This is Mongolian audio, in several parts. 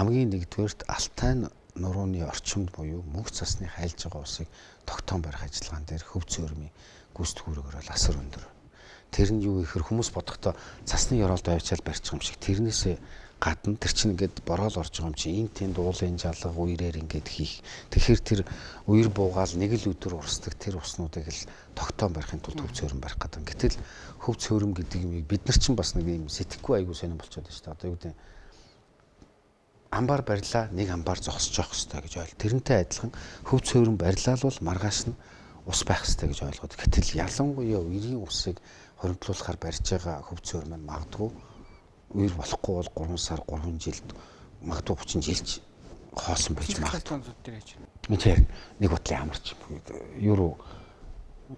хамгийн нэгдүгээрт Алтай нурууны орчимд буюу мөнх цасны хайлж байгаа усыг тогтоон барих ажиллагаан дээр хөв цөөрмийн гүйцэтгүүрээр бол асар өндөр. Тэр нь юу гэхээр хүмүүс бодохдоо цасны ёроолд авчаал барьчих юм шиг тэрнээсээ гадна тэр чинь ингээд бороол орж байгаа юм чи энэ тэнд уулын жалга үерээр ингээд хийх. Тэгэхээр тэр үер буугаал нэг л өдөр урсдаг тэр уснуудыг л тогтоон барихын тулд хөв цөөрөм барих гэдэг. Гэтэл хөв цөөрөм гэдэг юм бид нар чинь бас нэг юм сэтгэхгүй айгуу сонирн болчиход байна шүү дээ. Одоо юу гэдэг амбар барьлаа нэг амбар зогсож явах хэрэгтэй гэж ойл. Тэрнтэй адилхан хөв цөөрөм барьлаа л бол маргааш нь ус байх хэрэгтэй гэж ойлгоод. Гэтэл ялангуяа үерийн усыг хоригдлуулахаар барьж байгаа хөв цөөрөм маань магадгүй үер болохгүй бол 3 сар 3 жилд магадгүй 30 жилч хоосон байж магадгүй. Тэр нэг бодлын амарч юу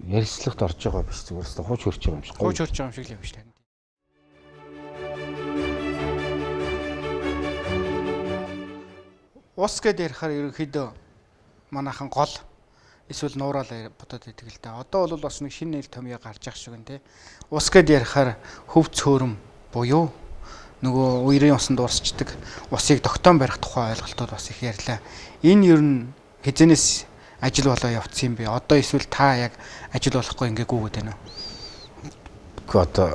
ярилцлагт орж байгаа биш зүгээр л хууч хөрч байгаа юм шиг. Хууч хөрч байгаа юм шиг л юм шүү дээ. Ус гэдээ ярихаар ерөнхийдөө манайхан гол эсвэл нуурал бодоод идэг л да. Одоо бол бас нэг шинэ нэр томьёо гарч ах шиг нэ. Ус гэдээ ярихаар хөв цөөрөм буюу нөгөө үерийн усанд урсчдаг усыг тогтоон барих тухай ойлголтууд бас их ярьлаа. Энэ ер нь хизэнээс ажил болоо явцсан юм бэ? Одоо эсвэл та яг ажил болохгүй ингээ гүгээд байна уу? Одоо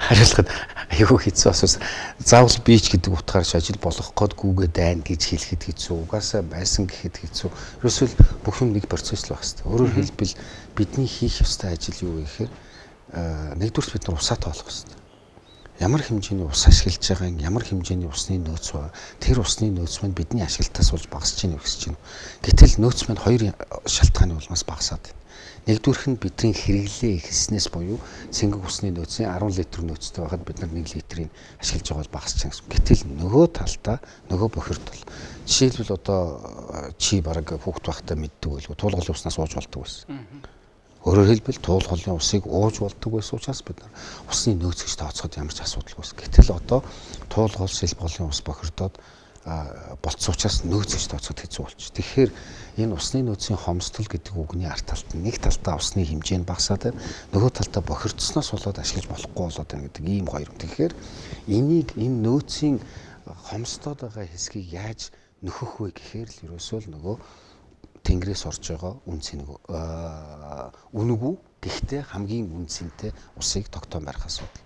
хариулахад аюу хэцүү асуусан. Заавал бич гэдэг утгаарч ажил болох гээд гүгээд байна гэж хэлэхэд хэцүү. Угаасаа байсан гэхэд хэцүү. Ерөөсөл бүх юм нэг процесс л байх хэрэгтэй. Өөрөөр хэлбэл бидний хийх ёстой ажил юу гэхээр нэгдүгээр бид нар усаа тоолох хэрэгтэй. Ямар хэмжээний ус ашиглаж байгаа юм, ямар хэмжээний усны нөөц ба тэр усны нөөц маань бидний ашиглалтаас болж багасж ийн өгсөж байна. Гэтэл нөөц маань хоёр шалтгааны улмаас багасаад байна. Нэгдүгээрх нь бидний хэрэглээ ихснээс буюу цэнгэг усны нөөцийн 10 литр нөөцтэй байхад бид нар 1 литрийг ашиглаж байгаа бол багасч байгаа гэсэн. Гэтэл нөгөө талдаа нөгөө бохирдол. Жишээлбэл одоо чи бараг хүүхд байхдаа мэддэг байлгүй туулгалын уснаас ууж болдог байсан. Өөрөөр хэлбэл туулгалын усыг ууж болдог байсан учраас бид нар усны нөөц гэж тооцоход ямар ч асуудал байсан. Гэтэл одоо туулгал сэлбголын ус бохирдоод болцсон учраас нөөц гэж тооцоход хэцүү болчих. Тэгэхээр энэ усны нөөцийн хомсдол гэдэг үгний арт талд нь нэг талдаа усны хэмжээ нь багасаад байна. Нөгөө талдаа бохирдсноос болоод ашиглаж болохгүй болоод байна гэдэг ийм хоёр юм. Тэгэхээр энийг энэ нөөцийн хомсдоод байгаа хэсгийг яаж нөхөх вэ гэхээр л ерөөсөө л нөгөө тэнгэрээс орж байгаа үнэгүй гэхдээ хамгийн үнцэнтэй усыг тогтоон барих асуудал.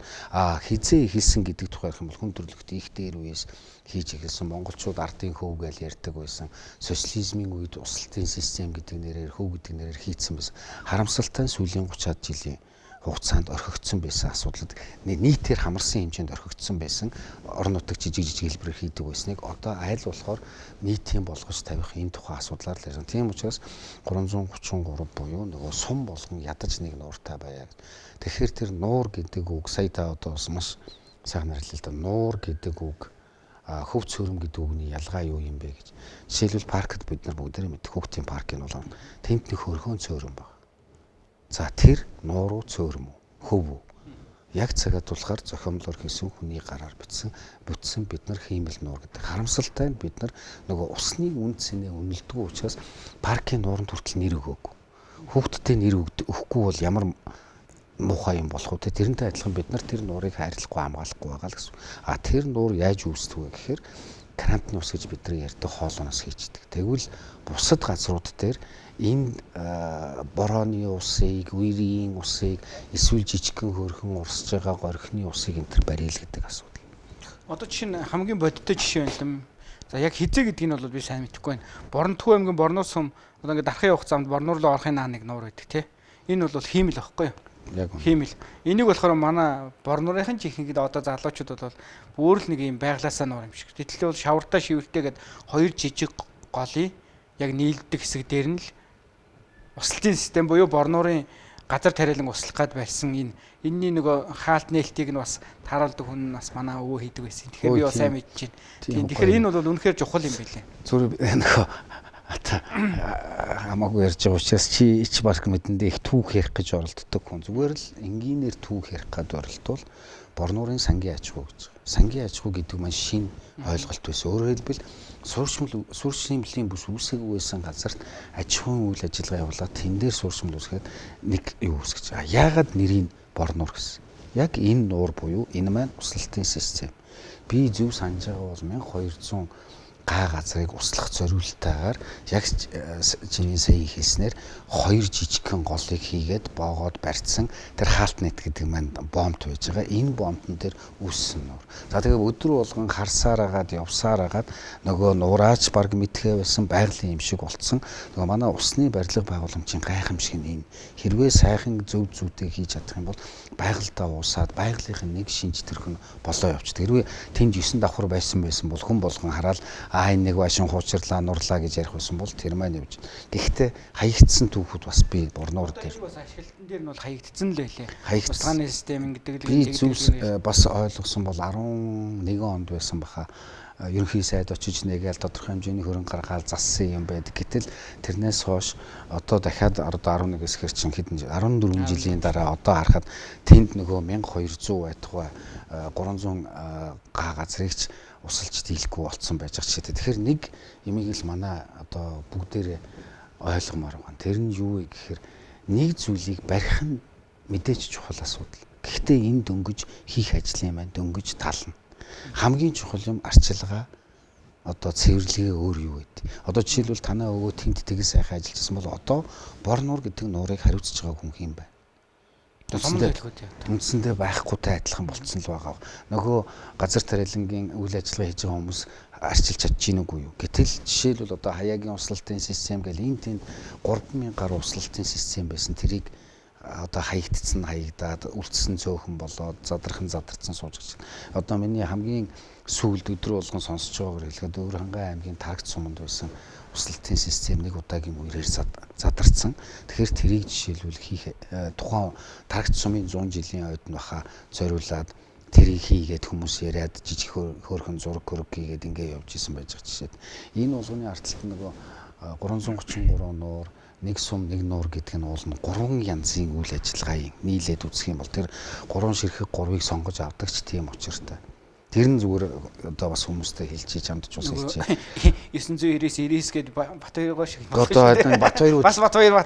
Хизээ ихэлсэн гэдэг тухай ярих юм бол хүн төрөлхт их дээр үеэс хийж эхэлсэн монголчууд ардын хөв гэж ярьдаг байсан. Социализмын үед услалтын систем гэдэг нэрээр хөв гэдэг нэрээр хийцэн байсан. Харамсалтай сүүлийн 30-аад жилийн хугацаанд орхигдсон байсан асуудлууд нийтээр хамарсан хэмжээнд орхигдсон байсан орон нутаг жижиг хэлбэрээр хийдэг байсныг одоо айл болохоор нийтийн болгож тавих энэ тухайн асуудлаар л ярьсан. Тийм учраас 333 буюу нөгөө сум болгон ядаж нэг нууртай байя. Тэгэхээр тэр нуур гэдэг үг сая та одоо бас маш сайхан нэрлэлээ л да. Нуур гэдэг үг хөв цөөрөм гэдэг үгний ялгаа юу юм бэ гэж. Жишээлбэл паркт бид нар бүгдээрээ мэддэг хүүхдийн парк нь бол тэмт нэг хөрхөн цөөрөм байна. За тэр нууруу цөөрөм үү хөв үү яг цагаад тулахаар зохиомлоор хийсэн хүний гараар бүтсэн бид нар хиймэл нуур гэдэг. Харамсалтай нь бид нар нөгөө усны үн цэнэ үнэлдэг учраас паркийн нууранд хүртэл нэр өгөөгүй. Хүүхдтэй нэр өгөхгүй бол ямар муухай юм болох вэ? Тэрнтэй адилхан бид нар тэр нуурыг хайрлахгүй хамгаалахгүй байгаа л гэсэн. Тэр нуур яаж үүсдэг вэ гэхээр крантны ус гэж бид нар ярьдаг хоолооноос хийждэг. Тэгвэл бусад газрууд дээр энэ борооны усыг, үерийн усыг эсвэл жижигхэн хөрхөн урсж байгаа горхины усыг энэ төр барил гэдэг асуудал. Одоо жишээ нь хамгийн бодиттой жишээ байна юм. За яг хизээ гэдгийг нь бол би сайн мэдэхгүй байна. Борнтхүү аймгийн Борноос сум одоо ингээд дарахын явах замд Борноор руу орохын нэг нуур байдаг тий. Энэ бол хиймэл байхгүй юу? Яг хиймэл. Энийг болохоор манай Борнорынхын жихэнхэд одоо залуучууд бол бүр л нэг юм байглаасаа нуур юм шиг. Гэтэл бол шавартаа шивэртэйгээд хоёр жижиг голын яг нийлдэг хэсэг дээр нь л услалтын систем буюу Борнорын газар тариалан услах гад барьсан энэний нөгөө хаалт нээлтийг нь бас тааруулдаг хүн нь бас манай өвөө хийдэг байсан. Тэгэхээр би бас сайн мэдэж байна. Тийм. Тэгэхээр энэ бол үнэхээр чухал юм билээ. Зүгээр нөгөө хамаагүй ярьж байгаа учраас чи барк мэдэндээ их түүх ярих гэж оролддог хүн. Зүгээр л энгийнээр түүх ярих гад оролдвол Борнорын сангийн аж ахуй гэж. Сангийн аж ахуй гэдэг маань шин ойлголт байсан. Өөрөөр хэлбэл суурьшмлийн бүс үүсээгүй байсан газарт аж ахуйн үйл ажиллагаа явуулаад тэн дээр суурьшмал үүсгээд нэг юу үүсгэж байгаа. Яагаад нэрийг Борнор гэсэн? Яг энэ нуур буюу энэ маань услалтын систем. би зөв санаж байгаа бол 1200 га газрыг услах зориултаагаар яг чиний сая хэлснээр 2 жижигхэн голыг хийгээд боогоод барьцсан тэр хаалт нет гэдэг маань бомбт байж байгаа. Энэ бомбтон дээр үүссэн нуур. За тэгээ өдөр болгон харсаар агаад явсаар агаад нөгөө нураач баг мэдхээ байсан байгалийн юм шиг болцсон. Нөгөө манай усны барилга байгууламжийн гайхамшиг нь энэ. Хэрвээ сайхан зөв зүйтэй хийж чадах юм бол байгальтаа уусаад байгалийнхын нэг шинж төрхөн болоо явчихдаг. Хэрвээ тэнд 9 давхар байсан бол хүн болгон хараад энэ нэг башин хуучрлаа нурлаа гэж ярих байсан бол тэр маань явж. Гэхдээ хаягдсан түүхүүд бас би Борнуур дээр бас ашиглалтан дээр нь бол хаягдсан л байлээ. Хаягдсан систем гэдэг би зүйлс бас ойлгосон бол 11 онд байсан баха. Ерөнхий сайд очиж нэгээл тодорхой хэмжээний хөрөнгө гаргаад зассан юм байдаг. Гэтэл тэрнээс хойш одоо дахиад 11-ээс хэр чин хэдэн 14 жилийн дараа одоо харахад тэнд нөгөө 1200 байтугай 300 га газрыг ч усалж дийлэхгүй болцсон байж байгаа ч гэдэг. Тэгэхээр нэг юмыг л манай одоо бүгдээрээ ойлгомоор байна. Тэр нь юу вэ гэхээр нэг зүйлийг барих нь мэдээж чухал асуудал. Гэхдээ энэ дөнгөж хийх ажлын маань дөнгөж тална. Хамгийн чухал юм арчилгаа одоо цэвэрлэгээ өөр юу гэдэг. Одоо жишээлбэл танаа өвөө тэнд тэгс сайхан ажиллажсэн бол одоо Борнуур гэдэг нуурыг хариуцж байгаа хүн юм байна. Үндсэндээ байхгүйтэй адилхан болцсон л байгаа. Нөгөө газар тариалангийн үйл ажиллагаа хийж байгаа хүмүүс арчилж чадж гин үгүй юу. Гэтэл жишээлбэл одоо хаягийн услалтын систем гэл энэ тэнд 3000 гаруй услалтын систем байсан. Тэрийг одоо хаягдсан хаягдаад үлдсэн цөөхөн болоод задрахын задарсан сууж гэж. Одоо миний хамгийн сүүлд өдрө болгон сонсож байгаагаар хэлэхэд Өвөрхангай аймгийн Тарагт суманд байсан услалтын систем нэг удаагийн үеэр задарсан. Тэгэхээр тэрийг жишээлбэл хийх тухайн Тарагт сумын 100 жилийн ойд нь баха зориулаад тэрийг хийгээд хүмүүс яриад жижиг хөөрхөн зураг хийгээд ингээ явж исэн байж байгаа жишээд. Энэ болгоны арталт нөгөө 333 нуур нэг сум нэг нуур гэдэг нь уул нь 3 янзын үйл ажиллагааг нийлээд үзэх юм бол тэр 3 ширхэг 3-ыг сонгож авдаг ч тийм учиртай. Тэр нь зүгээр одоо бас хүмүүстэй хэлчихий чамдч бас хэлчихье. 999 гээд Батбаяр шиг одоо Батбаяр бас Батбаяр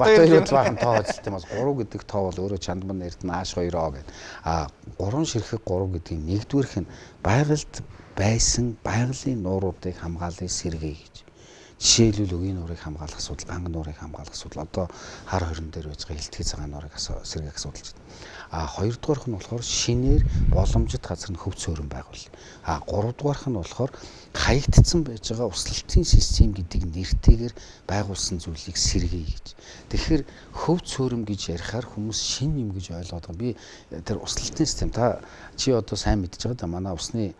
баахан тоо хэлт юм бол 3 гэдэг тоо бол өөрөө чандман нэрд нь ааш 2оо гэдэг. 3 ширхэг 3 гэдгийг нэгдүгээрх нь байгальд байсан байгалийн нууруудыг хамгаалын сэргээ гэж. Жишээлбэл өгийн нуурыг хамгаалах асуудал, ганг нуурыг хамгаалах асуудал, одоо хар хорин дээр байж байгаа хилтгэл цагаан нуурыг сэргээх асуудал ч. Хоёрдугаарх нь болохоор шинээр боломжит газар нь хөв цөөрөн байгуул. Гуравдугаарх нь болохоор хаягдсан байж байгаа услалтын систем гэдэг нэртэйгээр байгуулсан зүйлийг сэргээе гэж. Тэгэхээр хөв цөөрөм гэж ярихаар хүмүүс шин юм гэж ойлгоод байгаа. Би тэр услалтын систем чи одоо сайн мэдж байгаа да манай усны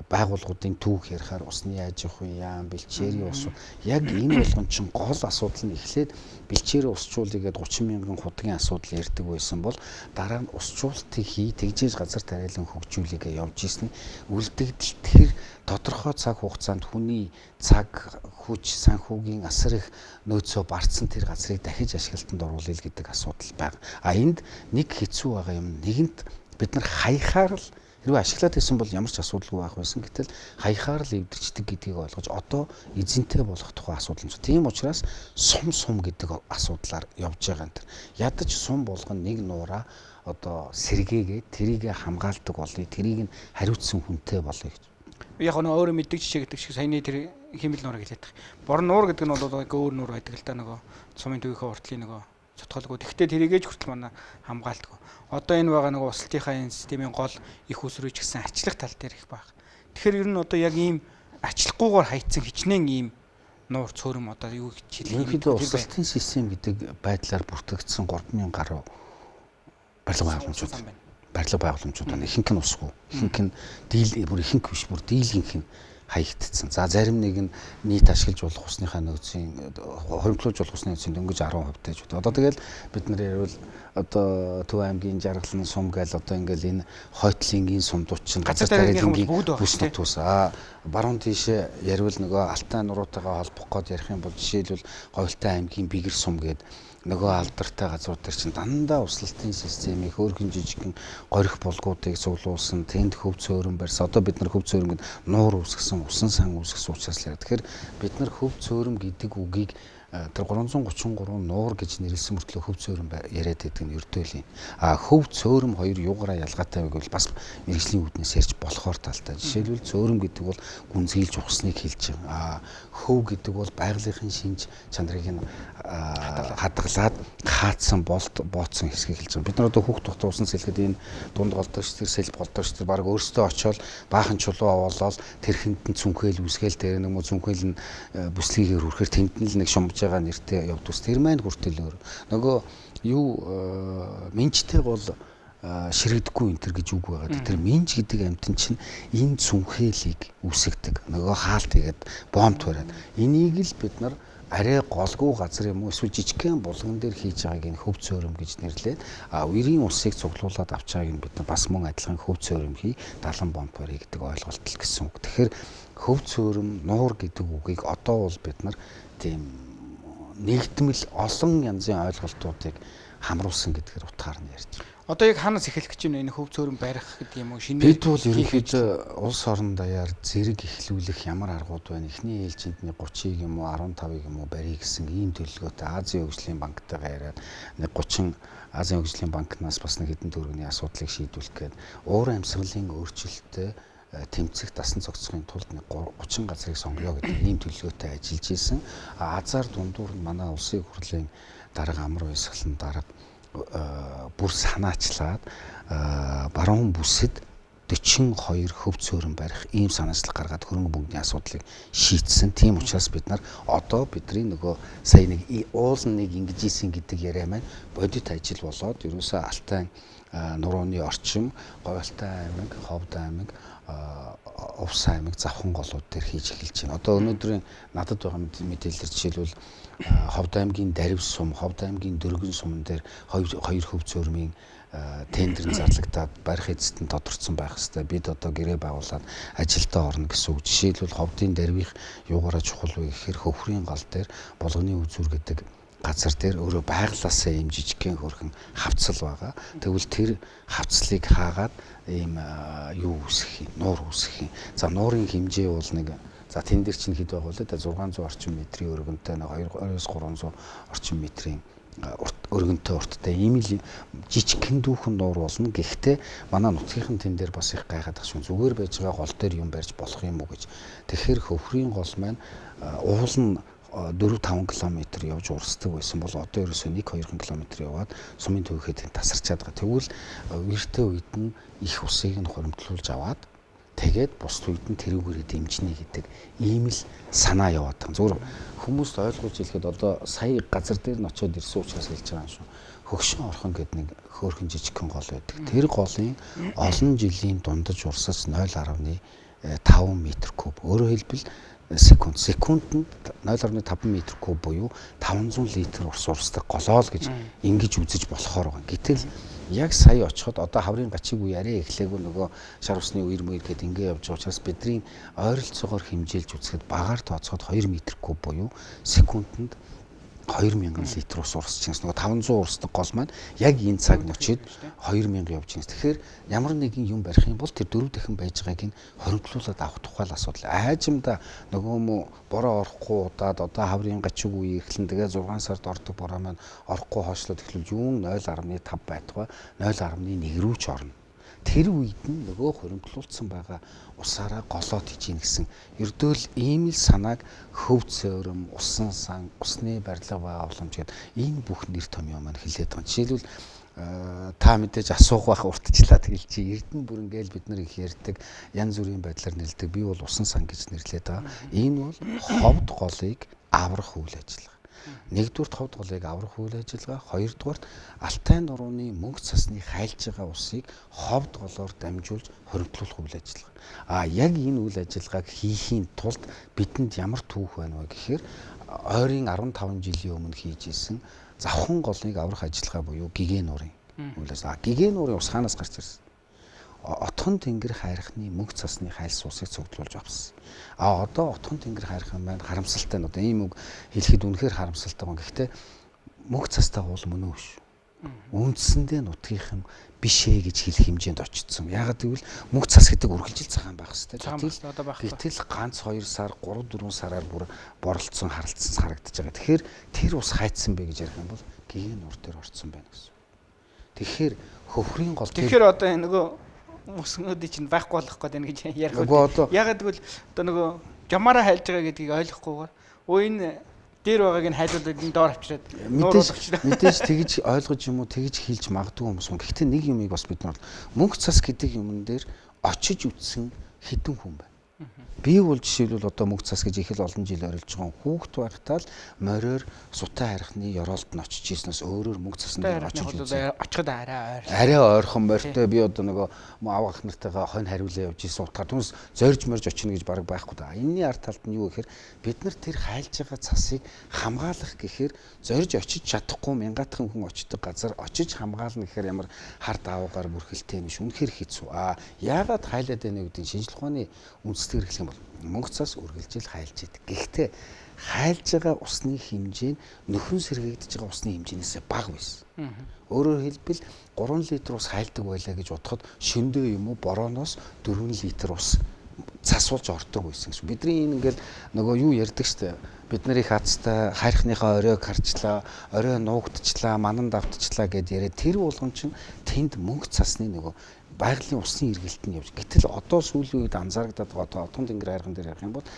байгууллагуудын түүх ярихаар усны аж ахуй яам бэлчээрийн ус яг энэ болгон чинь гол асуудал нь эхлээд бэлчээрээ усчуулъя гэдэг 30 мянган худгийн асуудал ярьдаг байсан бол дараа нь усчуултыг тэгжээж газар тариалан хөгжүүлэгээ явж ирсэн үлдэгдэл тэр тодорхой цаг хугацаанд хүний цаг хүч санхүүгийн асар их нөөцөө барцсан тэр газрыг дахиж ашиглалтанд оруулъя гэдэг асуудал байна. Энд нэг хэцүү байгаа юм нэгэнт бид нар хаяхаар л хэрвээ ашиглаад байсан бол ямар ч асуудалгүй байх байсан. Гэтэл хаяхаар л эвдэрчдэг гэдгийг ойлгож одоо эзэнтэй болох тухай асуудал юм. Тийм учраас сум гэдэг асуудлаар явж байгаа юм. Ядаж сум болгон нэг нуураа одоо сэргээгээд тэрийг хамгаалдаг болъё. Тэрийг нь хариуцсан хүнтэй болъё гэж. Яг нь өөрөө мэддэг жишээ гэдэг шиг саяны тэр химэл нуурыг хэлээд байгаа. Борн нуур гэдэг нь бол өөр нуур байдаг л да нөгөө сумын төвийнхөө уртлын нөгөө цотголгүй. Тэгвэл тэрийгээж хүртэл манай хамгаалдаг. Одоо энэ байгаа нөгөө услалтынхаа энэ системийн гол их усрууч гэсэн ачлах тал дээр их баг. Тэгэхээр ер нь одоо яг ийм ачлахгүйгээр хайцсан хичнээн ийм нуур цөөрөм одоо юу гэж хэлэх юм бэ? Услалтын систем гэдэг байдлаар бүртгэгдсэн 3000 гаруй барилга байгууламжууд байна. Ихэнх нь усгүй. Ихэнх нь бүр ихэнх биш бүр дийлгэнх нь хаягдсан. За зарим нэг нь нийт ашиглаж болох усныхаа нөөцийн хоримтлуулж болох усны нөөцийн дөнгөж 10% тааж байна. Одоо тэгэл бид нар ярил одоо Төв аймгийн Жаргалын сум гээл одоо ингээл энэ хойтлынгийн сумдууд чинь газар тариалангийн бүс нутус. Баруун тийшээ ярил нөгөө Алтай нуруутайгаа холбох гээд ярих юм бол жишээлбэл Говьтай аймгийн Бигэр сум гээд нөгөө алдартай газрууд төр чинь дандаа услалтын системийг хөөрхөн жижигхэн горих булгуудыг цуглуулсан тэнд хөв цөөрөн барьсан. Одоо бид нар хөв цөөрөнгөнд нуур үүсгэсэн, усан сан үүсгэсэн учраас л яа. Тэгэхээр бид нар хөв цөөрөм гэдэг үгийг тэр 333 нуур гэж нэрлсэн мөртлөө хөв цөөрөм яриад байдаг нь ердөөлийн. Хөв цөөрөм хоёр юугаараа ялгаатай вэ гэвэл бас мэрэгжлийн үүднээс ярьж болохоор талтай. Жишээлбэл цөөрөм гэдэг бол гүнзгийлж ухсныг хэлж байгаа. Хөв гэдэг бол байгалийн шинж чанарыг нь хадгалаад хаацсан бооцсон хэсгийг хэлж байгаа. Бид нар одоо хүүхд тухтай усан сэлгэд энэ дунд голдогч тэр сэлб голдогч тэр баг өөрсдөө очиод баахан чулуу овоолол тэр хинтэн цүнхэл үсгээл дээр нэг мө цүнхэл нь бүслэгээр хүрхээр тэмдэн л нэг шумж байгаа нэртэй явдус тэр маань хүртэл өөр. Нөгөө юу минжтэй бол ширэгдэхгүй энэ төр гэж үг байгаа. Тэр минж гэдэг амьтан чинь энэ цүнхээлийг үсгдэг. Нөгөө хаалт игээд бомб туураад энийг л бид нар арай голгүй газар юм уу эсвэл жижигхэн булган дээр хийж байгааг нь хөв цөөрөм гэж нэрлээд үерийн усыг цуглуулад авч байгааг нь бид нар бас мөн адилхан хөв цөөрөм хий 70 бомб барь гэдэг ойлголт л гэсэн үг. Тэгэхээр хөв цөөрөм нуур гэдэг үгийг одоо бол бид нар тийм нэгдмэл олон янзын ойлголтуудыг хамруулсан гэдгээр утгаар нь ярьж байна. Одоо яг ханаас эхлэх гэж байна энэ хөв цөөрөм барих гэдэг юм уу? Шинэ бид бол ерөнхийдөө улс орон даяар зэрэг эхлүүлэх ямар аргууд байна? Эхний ээлжиндний 30-ыг юм уу 15-ыг юм уу барих гэсэн ийм төлөвлөгөөтэй Азийн хөгжлийн банктайгаа яриад нэг 30 Азийн хөгжлийн банкнаас бас нэг хэдэн төгрөгийн асуудлыг шийдвүүлэх гээд уур амьсгалын өөрчлөлтөд тэмцэх дасан зохицохын тулд 30 газрыг сонгоё гэдэг ийм төлөвлөгөөтэй ажиллаж исэн. Азар дундуур нь манай улсын хурлын дарга амар баясгалан дарга бүр санаачлаад баруун бүсэд 42 хөв цөөрөм барих ийм санаачлал гаргаад хөрөнгө бөмбөгийн асуудлыг шийдсэн. Тийм учраас бид нар одоо бидний нөгөө сая нэг уулын нэг ингэж ийсэн гэдэг яриа маань бодит ажил болоод ерөөсөө Алтай нурууны орчим, Говьалтай аймаг, Ховд аймаг, Увс аймаг, Завхан голууд дээр хийж эхэлж байна. Одоо өнөөдрийн надад байгаа мэдээлэлээр жишээлбэл Ховд аймгийн Дарив сум, Ховд аймгийн Дөргөн сумн дээр хоёр хөв цөөрмийн тендер зарлагдаад барих эзэст нь тодорцсон байх хэвээр. Бид одоо гэрээ байгуулад ажилдаа орно гэсэн үг. Жишээлбэл Ховдын Дарвих юугаараа чухал вэ гэхээр хөвхрийн гал дээр Булганы үзүүр гэдэг газар дээр өөрөө байглаасаа ийм жижигхэн хөрхөн хавцал байгаа. Тэгвэл тэр хавцлыг хаагаад ийм юу үүсгэх юм, нуур үүсгэх юм. За нуурын хэмжээ бол нэг за тэн дээр чинь хэд байгаа вэ? 600 орчим метрийн өргөнтэй, 200-300 орчим метрийн өргөнтэй урттай ийм л жижигхэн дүүхэн нуур болно. Гэхдээ манай нутгийнхан тэн дээр бас их гайхаад ах шүү. Зүгээр байж байгаа гол дээр юм барьж болох юм уу гэж. Тэгэхээр хөвхрийн гол маань уул нь 4-5 км явж урсдаг байсан бол одоо ерөөсөө 1-2 км яваад сумын төвхөд тасарчаад байгаа. Тэгвэл үертэй үед нь их усыг нь хуримтлуулж аваад тэгээд бус үед нь тэрүүгээрээ дэмжинэ гэдэг ийм л санаа яваад байгаа. Зүгээр хүмүүст ойлгуулж хэлэхэд одоо сая газар дээр нь очиод ирсэн учраас хэлж байгаа юм шүү. Хөгшин орхон гэдэг нэг хөөрхөн жижигхэн гол байдаг. Тэр голын олон жилийн дундаж урсаж 0.5 м куб. Өөрөөр хэлбэл секундэд 0.5 м куб буюу 500 литр ус урсдаг голоо л гэж ингэж үзэж болохоор байгаа. Гэтэл яг сая очиход одоо хаврын гачиг үе арай эхлэегүй нөгөө шар усны үер мөр гэдэг ингэ явж байгаа учраас бидний ойролцоогоор хэмжээлж үзэхэд багаар тооцоход 2 м куб буюу секундэд 2000 литр ус урсч байгаа. Нөгөө 500 урсдаг гол маань яг энэ цаг нөчид 2000 явж байгаа. Тэгэхээр ямар нэгэн юм барих юм бол тэр 4 дахин байж байгааг нь хоригдлуулад авах тухай л асуудал. Айжимда нөгөө мө бороо орохгүй удаад одоо хаврын гачиг үе эхлэн тэгээ 6 сард ордог бороо маань орохгүй хойшлоод эхлүүл юун 0.5 байтугай 0.1 рүү ч орно. Тэр үед нь нөгөө хуримтлуулсан байгаа усаараа голоод хижийн гэсэн ердөөл ийм л санааг хөв цөөрөм, усан сан, усны барилга байгууламж гэдэг энэ бүх нэр томьёо маань хэлээд байгаа. Жишээлбэл та мэдээж асуух байх уртчлаа тэгэл чи Эрдэнэ бүр ингээл бид нар их ярьдаг янз бүрийн байдлаар нэлдэг. Би бол усан сан гэж нэрлээд байгаа. Энэ бол ховд голыг аврах үйл ажиллагаа. Нэгдүгürt ховд голыг аврах үйл ажиллагаа, хоёрдугаарт Алтай нурууны мөнх цасны хайлж байгаа усыг ховд голоор дамжуулж хоригдлуулах үйл ажиллагаа. Яг энэ үйл ажиллагааг хийхийн тулд бидэнд ямар түүх байна вэ гэхээр ойрын 15 жилийн өмнө хийж исэн Завхан голыг аврах ажиллагаа буюу Гигээ нуурын үйл ажиллагаа. Гигээ нуурын ус хаанаас гарч ирсэн? Отхон тэнгэр хайрхны мөнх цасны хайлс усыг цуглуулж авсан. Одоо отхон тэнгэр хайрхан маань харамсалтай нь одоо ийм үг хэлэхэд үнэхээр харамсалтай байна. Гэхдээ мөнх цастай уул мөн үү шүү. Үндсэндээ нутгийнхан биш ээ гэж хэлэх хэмжээнд очсон. Яагаад гэвэл мөнх цас гэдэг үргэлжил цагаан байх хэрэгтэй. Гэтэл ганц 2 сар, 3 4 сараар бүр боролцсон, харалцсан харагдаж байгаа. Тэгэхээр тэр ус хайцсан бэ гэж ярих юм бол гэгийн нуур дээр орцсон байна гэсэн. Тэгэхээр хөхрийн гол тэгэхээр одоо нөгөө мөснүүдийн чинь байхгүй болох гээд байна гэж ярих үү. Яагаад гэвэл одоо нөгөө жамаараа хайлж байгаа гэдгийг ойлгохгүйгээр энэ дээр байгааг нь хайлуулад энэ доор авчираад мэдээж тэгж ойлгож юм уу тэгж хэлж магадгүй хүмүүс. Гэхдээ нэг юмыг бас бид нар мөнх цас гэдэг юмн дээр очиж үтсэн хідэн хүн байна. Би бол жишээлбэл одоо мөнх цас гэж их л олон жил орилж байгаа хүүхэд байхдаа л мориор сутай харихны ёроолд нь очиж ирснээс өөрөөр мөнх цасны дээр очиж очиход арай ойрхон морьтой би одоо нөгөө аав ах нартайгаа хонь хариулаа явж ирсэн утгаар түнс зорж морж очино гэж бараг байхгүй да. Энийний ард талд нь юу гэхээр бид нар тэр хайлж байгаа цасыг хамгаалах гэхээр зорж очиж чадахгүй мянгатхан хүн очдог газар очиж хамгаална гэхээр ямар хар даваагаар бүрхэлтэй юм шүү. Үнэхээр хэцүү. Яагаад хайлаад байна гэдэг шинжлэх ухааны үндэслэлээр хэлэх юм бол мөнх цас үргэлжил хайлж идэг. Гэхдээ хайлж байгаа усны хэмжээ нь нөхөн сэргээгдэж байгаа усны хэмжээнээс бага байсан. Өөрөөр хэлбэл 3 литр ус хайлдаг байлаа гэж бодоход шөндөө юм уу борооноос 4 литр ус цасуулж ордог байсан гэсэн. Бидний энэ ингээл нөгөө юу ярьдаг штэ. Бид нар их хацтай хайрхныхаа оройг харчлаа, орой нуугдчихлаа, манан давтчихлаа гэд яриад тэр болгон чинь тэнд мөнх цасны нөгөө байгалийн усны эргэлт нь явж. Гэтэл одоо сүүлийн үед анзаарагдаад байгаа отон тэнгэр хайрхан дээр ярих юм бол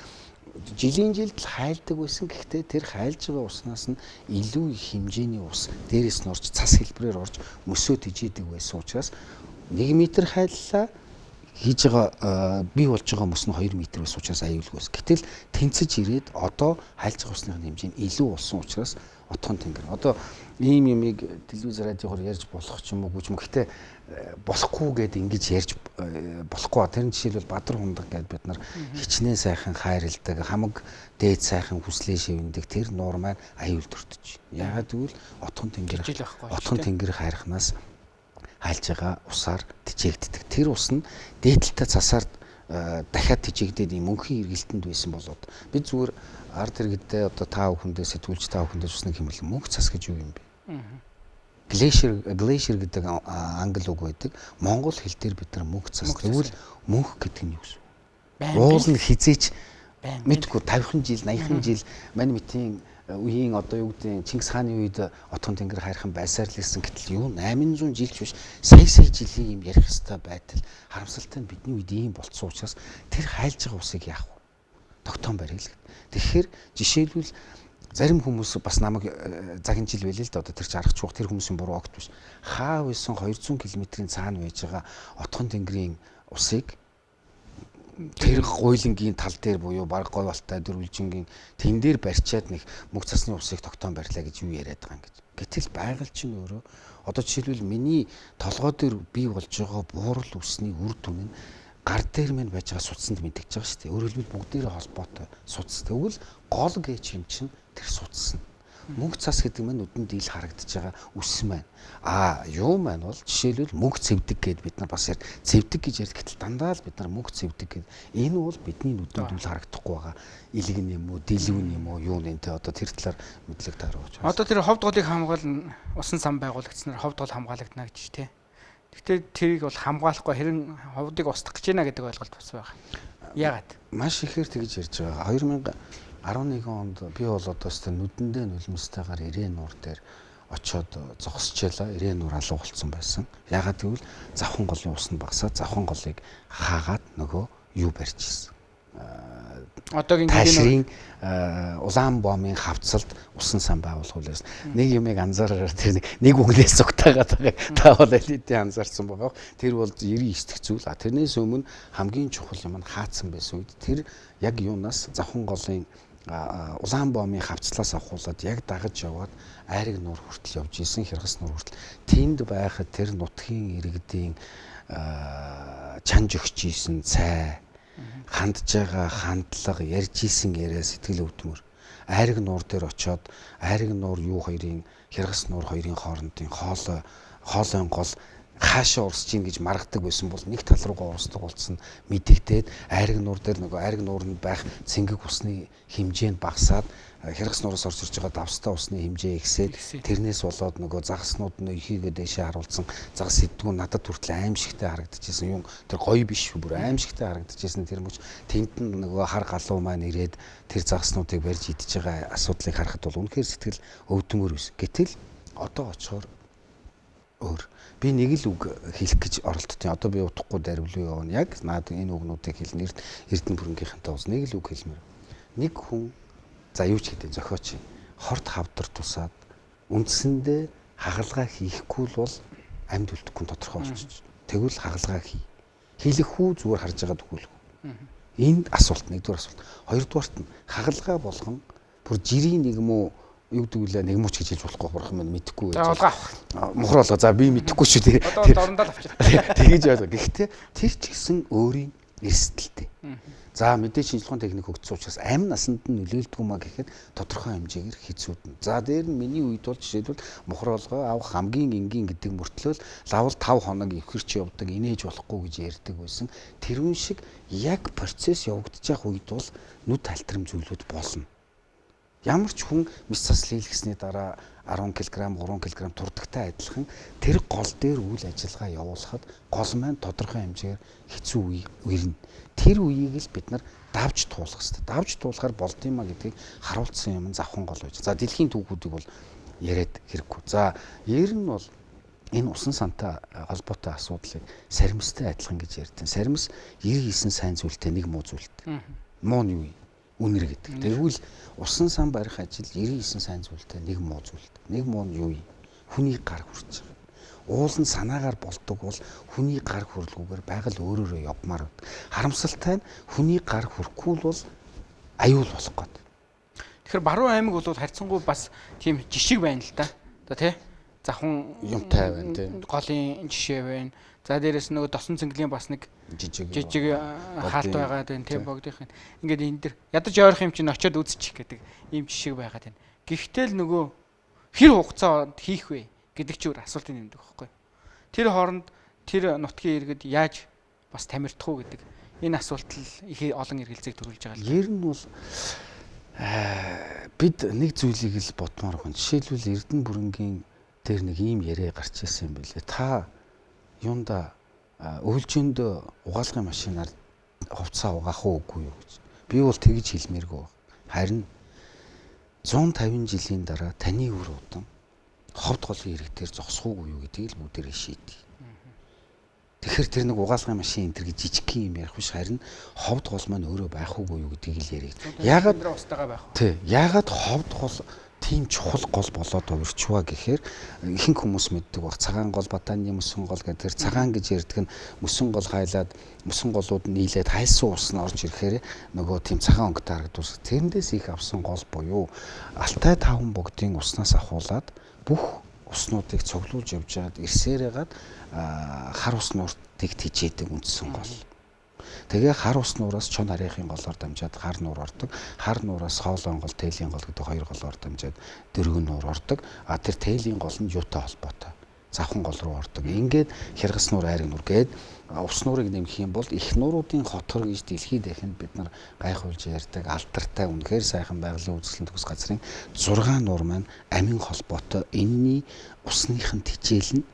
жилийн жилд хайлдаг байсан. Гэхдээ тэр хайлж байгаа уснаас нь илүү их хэмжээний ус дээрээс нь орж цас хэлбэрээр орж мөсөө тижээдэг байсан учраас 1 метр хайллаа хийж байгаа бий болж байгаа мөс нь 2 метр байсан учраас аюулгүй байсан. Гэтэл тэнцэж ирээд одоо хайлж байгаа усны хэмжээ нь илүү болсон учраас отхон тэнгэр. Одоо ийм юмыг телевиз радиогоор ярьж болох ч юм уу гэж юм. Гэхдээ болохгүй гэд ингэж ярьж болохгүй. Тэр жишээлбэл Бадар хундаг гэд бид нар хичнээн сайхан хайрладаг, хамаг дээд сайхан хүслээ шивндэг тэр нуур маань аюул төртөж. Яагаад гэвэл отхон тэнгэр хайрхнаас хайлж байгаа усаар тижээгддэг. Тэр ус нь дээдэлтэй цасаар дахиад тижээгдээд ийм мөнхийн эргэлтэнд байсан болоод бид зүгээр ард иргэдээ одоо та бүхэндээ сэтгүүлч та бүхэндээ үснэг хэмэрлэн мөнх цас гэж юу юм бэ? Glacier гэдэг англи үг байдаг. Монгол хэл дээр бид нар мөнх цас. Тэгвэл мөнх гэдэг нь юу вэ? Уул нь хизээч мэдгүй 50хан жил, 80хан жил мань мэтийн үеийн одоо юу гэдэг Чингис хааны үед отхон тэнгэр хайрхан байсаар л ирсэн. Гэтэл юу 800 жилч биш сая жилийн юм ярих хэвээр байтал харамсалтай нь бидний үед ийм болцсон учраас тэр хайлж байгаа усыг яах вэ? Тогтоон барил. Тэгэхээр жишээлбэл зарим хүмүүс бас намайг загинжил байлээ л да одоо тэр жаргач хух тэр хүмүүсийн буруу огт биш. Хаа байсан 200 км-ийн цаана байж байгаа отхон тэнгэрийн усыг тэр гуйлангийн тал дээр буюу баг гой балтай дөрвөлжингийн тэн дээр барьчаад нэг мөнх цасны усыг тогтоон барьлаа гэж юу яриад байгаа юм гэж. Гэтэл байгаль чинь өөрөө одоо жишээлбэл миний толгой дээр бий болж байгаа буурал усны үр дүн нь гар дээр мань байж байгаа судсанд мэдэгдэж байгаа шүү дээ. Өөрөөр хэлбэл бүгдээрээ холбоотой судас. Тэгвэл гол гэж юм чинь тэр судас нь. Мөнх цас гэдэг нь нүдэнд ил харагдаж байгаа үс маань. Юу маань бол жишээлбэл мөнх цэвдэг гэд бид нар бас цэвдэг гэж ярьдаг. Гэтэл дандаа л бид нар мөнх цэвдэг гэд энэ бол бидний нүдэнд ил харагдахгүй байгаа илгэн юм уу, дэлгүүн юм уу, юу нэнтэй одоо тэр талаар мэдлэг тааруулж байна. Одоо тэр ховд голыг хамгаална усан сан байгуулагдсанаар ховд гол хамгаалагдана гэж тий. Гэхдээ тэрийг бол хамгаалахгүй хэрэн ховдыг устгах гэж байна гэдэг ойлголт бас байгаа. Яагаад? Маш ихээр тэгж ярьж байгаа. 2011 онд би бол одоо өстө нүдэндээ нулимстайгаар Ирэн нуур дээр очиод зогсчихлаа. Ирэн нуур алуу болцсон байсан. Яагаад гэвэл завхан голын ус нь багасаад завхан голыг хаагаад нөгөө юу барьж ирсэн. Одоогийн ташрын улаан бомын хавцалд усан сан байгуулах. Нэг юмыг анзаараар тэр нэг үгнээс зүгтаагаад байгаа. Та бол элитийн анзаарсан байгаа. Тэр бол 99 дэх зүйл. Тэрнээс өмнө хамгийн чухал юм нь хаацсан байсан үед тэр яг юунаас завхан голын улаан бомын хавцлаас авахуулаад яг дагаж яваад айраг нуур хүртэл явж исэн Хяргас нуур хүртэл тэнд байхад тэр нутгийн иргэдийн чанж өгч исэн цай хандж байгаа хандлага ярьж исэн яриа сэтгэл өвдмөр айраг нуур дээр очиод айраг нуур юу хоёрын Хяргас нуур хоёрын хоорондын хоолойн гол хаашаа урсж ийн гэж маргадаг байсан бол нэг тал руугаа урсдаг болсон мэдэгдээд айраг нуур дээр нөгөө айраг нууранд байх цэнгэг усны хэмжээ нь багасаад хэрэгс нураас орж ирж байгаа давстай усны хэмжээ ихсээд тэрнээс болоод нөгөө загаснууд нь ихийгээ дэшээ харуулсан загас сэдвүү надад хүртэл аимшигтай харагдчихсэн юм тэр гоё биш бүр аимшигтай харагдчихсэн тэр мөч тэнд нь нөгөө хар галуу маань ирээд тэр загаснуудыг барьж идэж байгаа асуудлыг харахад бол үнэхээр сэтгэл өвдмөр байсан. Гэтэл одоо очихоор өөр. Би нэг л үг хэлэх гэж оролдтыг. Одоо би утгагүй даривлуу явна. Яг наад энэ үгнүүдийг хэлнэ. Эрдэнэ бүрэнхийнхэнтэй ус нэг л үг хэлмээр. Нэг хүн за юу ч гэдэг зохиоч хорт хавдар тусаад үндсэндээ хагалгаа хийхгүй бол амьд үлдэхгүй тодорхой болчих. Тэгвэл хагалгаа хий. Хийлэх үү зүгээр харж байгаа төгөөлөх. Энд асуулт нэгдүгээр асуулт. Хоёрдугаарт нь хагалгаа болгон бүр жирийн нэг юм уу юу гэдэг вэ нэг мөч гэж хэлж болохгүй бурхан минь мэдэхгүй байж. За олгаа авах. Мохор олго. За би мэдэхгүй шүү дээ. Одоо дорндоо л авчих. Тэгэж ойлгоо. Гэхдээ тэр ч гэсэн өөрийн эрсдэлтэй. За мэдээ шинжилгээний техник хөгжсөн учраас амь насанд нь нөлөөлдөг юм а гэхэд тодорхой хэмжээгээр хэцүүднэ. За дээр нь миний үед бол жишээлбэл мохор олгоо авах хамгийн энгийн гэдэг мөртлөө лавл 5 хоног өвхөрч явдаг инээж болохгүй гэж ярьдаг байсан. Тэрүүн шиг яг процесс явагдаж явах үед бол нүд талтрам зүйлүүд болно. Ямар ч хүн мис цас лийлгэсний дараа 10 кг 3 кг турдагтай адилхан тэр гол дээр үйл ажиллагаа явуулахад гол маань тодорхой хэмжээгээр хэцүү үе ирнэ. Тэр үеийг л бид нар давж туулах хэрэгтэй. Давж туулахаар болд юм а гэдгийг харуулсан юм завхан гол байж. За дэлхийн түүхүүдийг бол яриад хэрэггүй. За ер нь бол энэ усан сантай холбоотой асуудлыг саримстай адилхан гэж ярьдیں۔ Саримс 99 сайн зүйлтэй нэг муу зүйлтэй. Муу нь юу вэ? Үнэр гэдэг. Тэгвэл усан сан барих ажил 99 сайн зүйлтэй нэг муу зүйлтэй. Нэг муу нь юу вэ? Хүний гар хүрч байгаа. Уул нь санаагаар болдог бол хүний гар хүрлгүүгээр байгаль өөрөөрөө явмаар байна. Харамсалтай нь хүний гар хүрхгүй бол аюул болох гээд. Тэгэхээр Баруун аймаг бол харьцангуй бас тийм жишг байна л да. Одоо тий завхан юмтай байна тий. Голын жишээ байна. За дээрээс нөгөө досон цэнгэлийн бас нэг жижиг хаалт байгаад байна тий богдынх. Ингээд энэ дэр ядаж ойрох юм чинь очиод үзчих гэдэг ийм жишээ байгаад байна. Гэхдээ л нөгөө хэр хугацаанд хийх вэ гэдэг чи өөр асуултын нэмдэг байхгүй. Тэр хооронд тэр нутгийн иргэд яаж бас тамирдах уу гэдэг энэ асуулт л их олон эргэлзээг төрүүлж байгаа л. Ер нь бол бид нэг зүйлийг л бодмоор байна. Жишээлбэл Эрдэнэ бүрэнгийн дээр нэг ийм яриа гарч ирсэн юм билээ. Та юунда өвлжөнд угаалгын машинаар хувцас угаах уугүй юу гэж. Би бол тэгж хэлмээргүй. Харин 150 жилийн дараа таны өр удан ховд голын иргэдээр зогсоогүй юу гэдгийг л бүгдээрээ шийдээ. Тэгэхээр тэр нэг угаалгын машин энэ төр гэж жижиг юм ярих биш харин ховд гол маань өөрөө байх уугүй юу гэдгийг л ярив. Ягаад устагаа байх вэ? Тий. Ягаад ховд гол тийм чухал гол болоод овирчваа гэхээр ихэнх хүмүүс мэддэг баг цагаан гол батаны мөсөн гол гэдэг. Тэр цагаан гэж ярьдаг нь мөсөн гол хайлаад мөсөн голууд нийлээд хайсан ус нь орж ирэхээр нөгөө тийм цагаан өнгөтэй харагдус. Тэрнээс их авсан гол буюу Алтай таван богдын уснаас ахуулаад бүх уснуудыг цуглуулж явж байгаад ирсээрээгээд хар ус нууртыг тижээдэг үндсэн гол. Тэгээ хар ус нуураас чон харийнхын голоор дамжаад хар нуур ордог. Хар нуураас хоолон гол, тээлийн гол гэдэг хоёр голоор дамжаад дөрвөн нуур ордог. Тэр тээлийн гол нь юутай холбоотой? Завхан гол руу ордог. Ингээд хяргас нуур, айраг нуур гээд ус нуурыг нэмэх юм бол их нууруудын хотхор гэж дэлхийд дахинд бид нар гайхуулж ярьдаг алдартай үнэхээр сайхан байгалийн үзэсгэлэн төгс газрын 6 нуур маань амин холбоотой. Энэний усныхын тижээл нь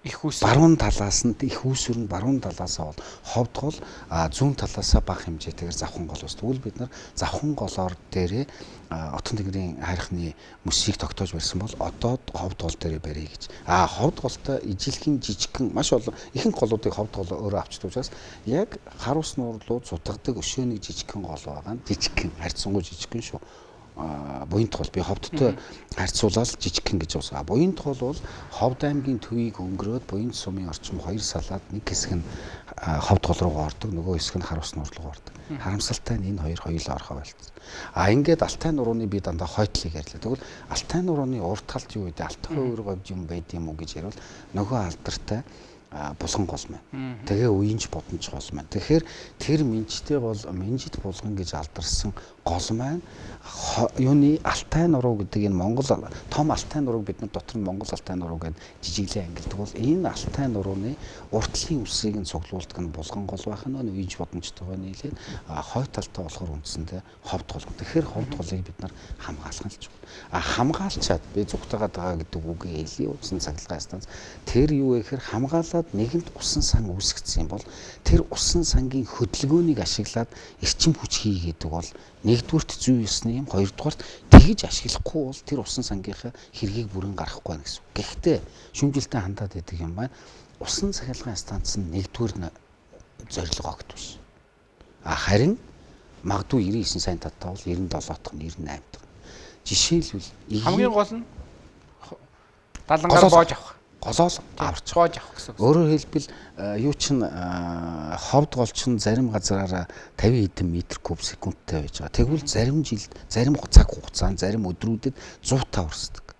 их үс баруун талаас нь их үүсвэр нь баруун талаасаа бол ховд гол зүүн талаасаа бага хэмжээтэйгээр завхан гол ус. Тэгвэл бид нар завхан голоор дээрээ отон тэнгэрийн хайрхны мөсийг тогтоож барьсан бол одоо ховд гол дээрээ барья гэж. Ховд голтой ижилхэн жижигхэн маш олон ихэнх голуудыг ховд гол өөрөө авчдаг учраас яг хар ус нуурлууд сутгадаг өшөөний жижигхэн гол байгаа нь жижигхэн харьцангуй жижигхэн шүү. Буянт гол би ховдтой харьцуулаад жижигхэн гэж уусаа. Буянт гол бол Ховд аймгийн төвийг өнгөрөөд Буянт сумын орчим 2 салаад нэг хэсэг нь ховд гол руу ордог, нөгөө хэсэг нь хар ус нуур руу ордог. Харамсалтай нь энэ хоёр хоёулаа орхоо байлцсан. Ингээд Алтай нурууны би дандаа хойтлыг ярьлаа. Тэгвэл Алтай нурууны урт талд юу гэдэг? Алтай өөр говьд юм байд юм уу гэж ярил. Нөгөө алдартай булган гол маань. Тэгээ уянж бодомж гол маань. Тэгэхээр тэр минжтэй гол минжит булган гэж алдарсан гол маань юуны Алтай нуруу гэдэг энэ Монгол том Алтай нурууг бид нар дотор нь Монгол Алтай нуруу гэдэг жижиглэн ангилдаг бол энэ Алтай нурууны уртлын үсийг нь цуглуулдаг нь булган гол байх нь уянж бодомжтойгоо нийлээд хой талтай болохоор үндсэндээ ховд гол. Тэгэхээр ховд голыг бид нар хамгаалж байна. Хамгаалчаад би зүгтагаад байгаа гэдэг үгийг хэлий утсан цахилгаан станц. Тэр юу вэ гэхээр хамгаалаад нэгэнд усан сан үүсгэсэн юм бол тэр усан сангийн хөдөлгөөнийг ашиглаад эрчим хүч хий гэдэг бол нэгдүгürt зүй ёсны юм, хоёрдугаарт тэгж ашиглахгүй бол тэр усан сангийнхаа хэргийг бүрэн гаргахгүй байна гэсэн. Гэхдээ шүмжилтээ хандаад байдаг юм байна. Усан цахилгаан станц нь нэгдүгээр зорилго огт биш. Харин магадгүй 99 сайн татвал 97 дахь нь 98 дахь. Жишээлбэл хамгийн гол нь далангаар боож авах. Голоол аварч боож авах гэсэн. Өөрөөр хэлбэл юу чин ховд гол чин зарим газараараа 50 хэдэн метр куб секундтай байж байгаа. Тэгвэл зарим жилд, зарим цаг хугацаанд, зарим өдрүүдэд 100 урсдаг.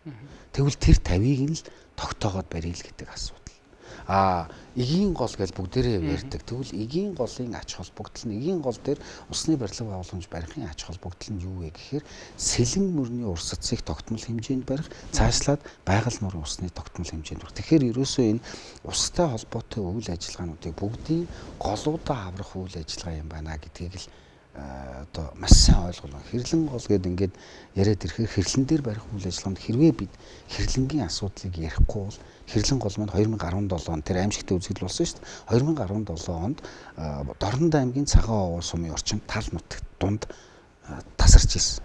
Тэгвэл тэр 50-ыг нь л тогтоогоод барил гэдэг асуудал. Эгийн гол гэж бүгдээрээ ярьдаг. Тэгвэл эгийн голын ач холбогдол нь эгийн гол дээр усны барилга байгууламж барихын ач холбогдол нь юу вэ гэхээр сэлэн мөрний урсацыг тогтмол хэмжээнд барих, цаашлаад байгаль нурын усны тогтмол хэмжээнд барих. Тэгэхээр ерөөсөө энэ устай холбоотой үйл ажиллагаануудыг бүгдийг голуудаа аврах үйл ажиллагаа юм байна гэдгийг л одоо маш сайн ойлгоно. Хэрлэн гол гэдэг ингээд яриад ирэхээр хэрлэн дээр барих үйл ажиллагаанд хэрвээ бид хэрлэнгийн асуудлыг ярихгүй бол хэрлэн гол маань 2017 онд тэр аимшигтэй үзэгдэл болсон шүү дээ. 2017 онд Дорнод аймгийн Цагаан овоо сумын орчинд тал нутагт дунд тасарч ирсэн.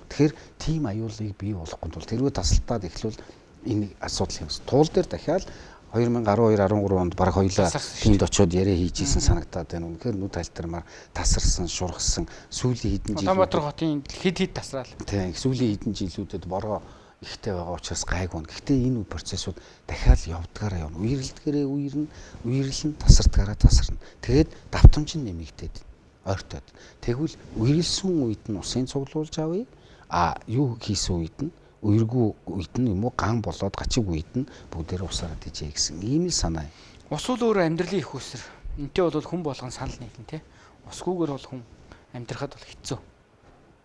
Тэгэхээр тийм аюулыг бий болгохгүй тул тэрвээ тасалтаад эхлүүл энэ асуудал юмс. Туул дээр дахиад 2012-13 онд баг хоёлаа тиймд очиод яриа хийжсэн санагдаад байна. Үнэхээр нүд альтармаар тасарсан, шургасан, сүүлийн хэдэн жил Улаанбаатар хотын хэд тасраал. Тийм, сүүлийн хэдэн жилүүдэд бороо ихтэй байгаа учраас гайгүй. Гэхдээ энэ процессууд дахиад явдгаараа явна. Үерэлдгээрээ үерэлэн тасардгаараа тасарна. Тэгээд давтамж нь нэмэгдээд ойртоод. Тэгвэл үерэлсэн үед нь усын цуглуулж авъя. Юу хийсэн үед нь үергүй үед нь юм уу ган болоод гачиг үед нь бүгдээрээ усаараа дижээ гэсэн ийм л санаа. Ус бол өөр амьдралын их үсэр. Энтэй бол хүн болгон санал нийлнэ тий. Усгүйгээр бол хүн амьдрахад бол хэцүү.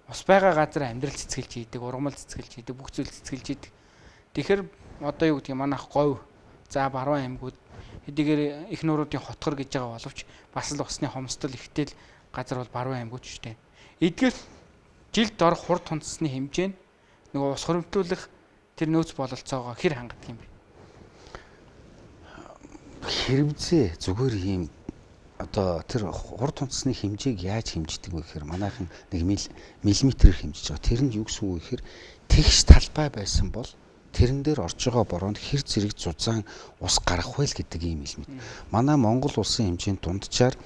Ус байгаа газар амьдрал цэцгэлж ийдэг, ургамал цэцгэлж ийдэг, бүх зүйл цэцгэлж ийдэг. Тэгэхээр одоо юу гэдгийг манайх говь, за баруун аймагуд хэдийгээр их нууруудын хотгор гэж байгаа боловч бас л усны хомсдол ихтэй газар бол баруун аймагуд ч тийм. Эдгээр жилд орох хурд тунцсны хэмжээ нь нөгөө ус хөрөмтүүлэх тэр нөөц бололцоогоо хэр хангадаг юм бэ? Хэрвээ зүгээр ийм одоо тэр хурд тунцсны хэмжээг яаж хэмждэг вэ гэхээр манайхан 1 миллиметрээр хэмжиж байгаа. Тэр нь юу гэсэн үг вэ гэхээр тэгш талбай байсан бол тэрэн дээр орж байгаа бороонд хэр зэрэг зузаан ус гарах вэ гэдэг ийм миллиметр. Манай Монгол улсын хэмжээнд дунджаар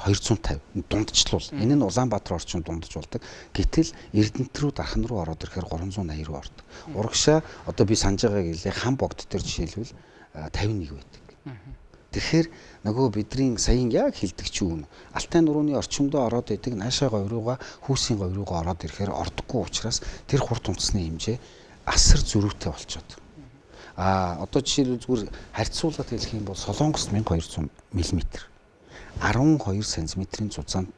250 дундчлуул. Энэ нь Улаанбаатар орчинд дундж болдог. Гэтэл Эрдэнэт рүү дархан руу ороод ирэхээр 380 руу ордог. Урагшаа одоо би санаж байгаа гэлээ Хан богд дээр жишээлбэл 51 байдаг. Тэгэхээр нөгөө бидний саяын яг хилдэг чи үн Алтай нурууны орчимдөө ороод идэг наашаа говь руугаа хүүсийн говь руугаа ороод ирэхээр ордоггүй учраас тэр хурд тунцсны хэмжээ асар зөрүүтэй болчиход. Одоо жишээлбэл зүгээр харьцуулаад хэлэх юм бол Солонгост 1200 мм 12 см-ийн зузаанд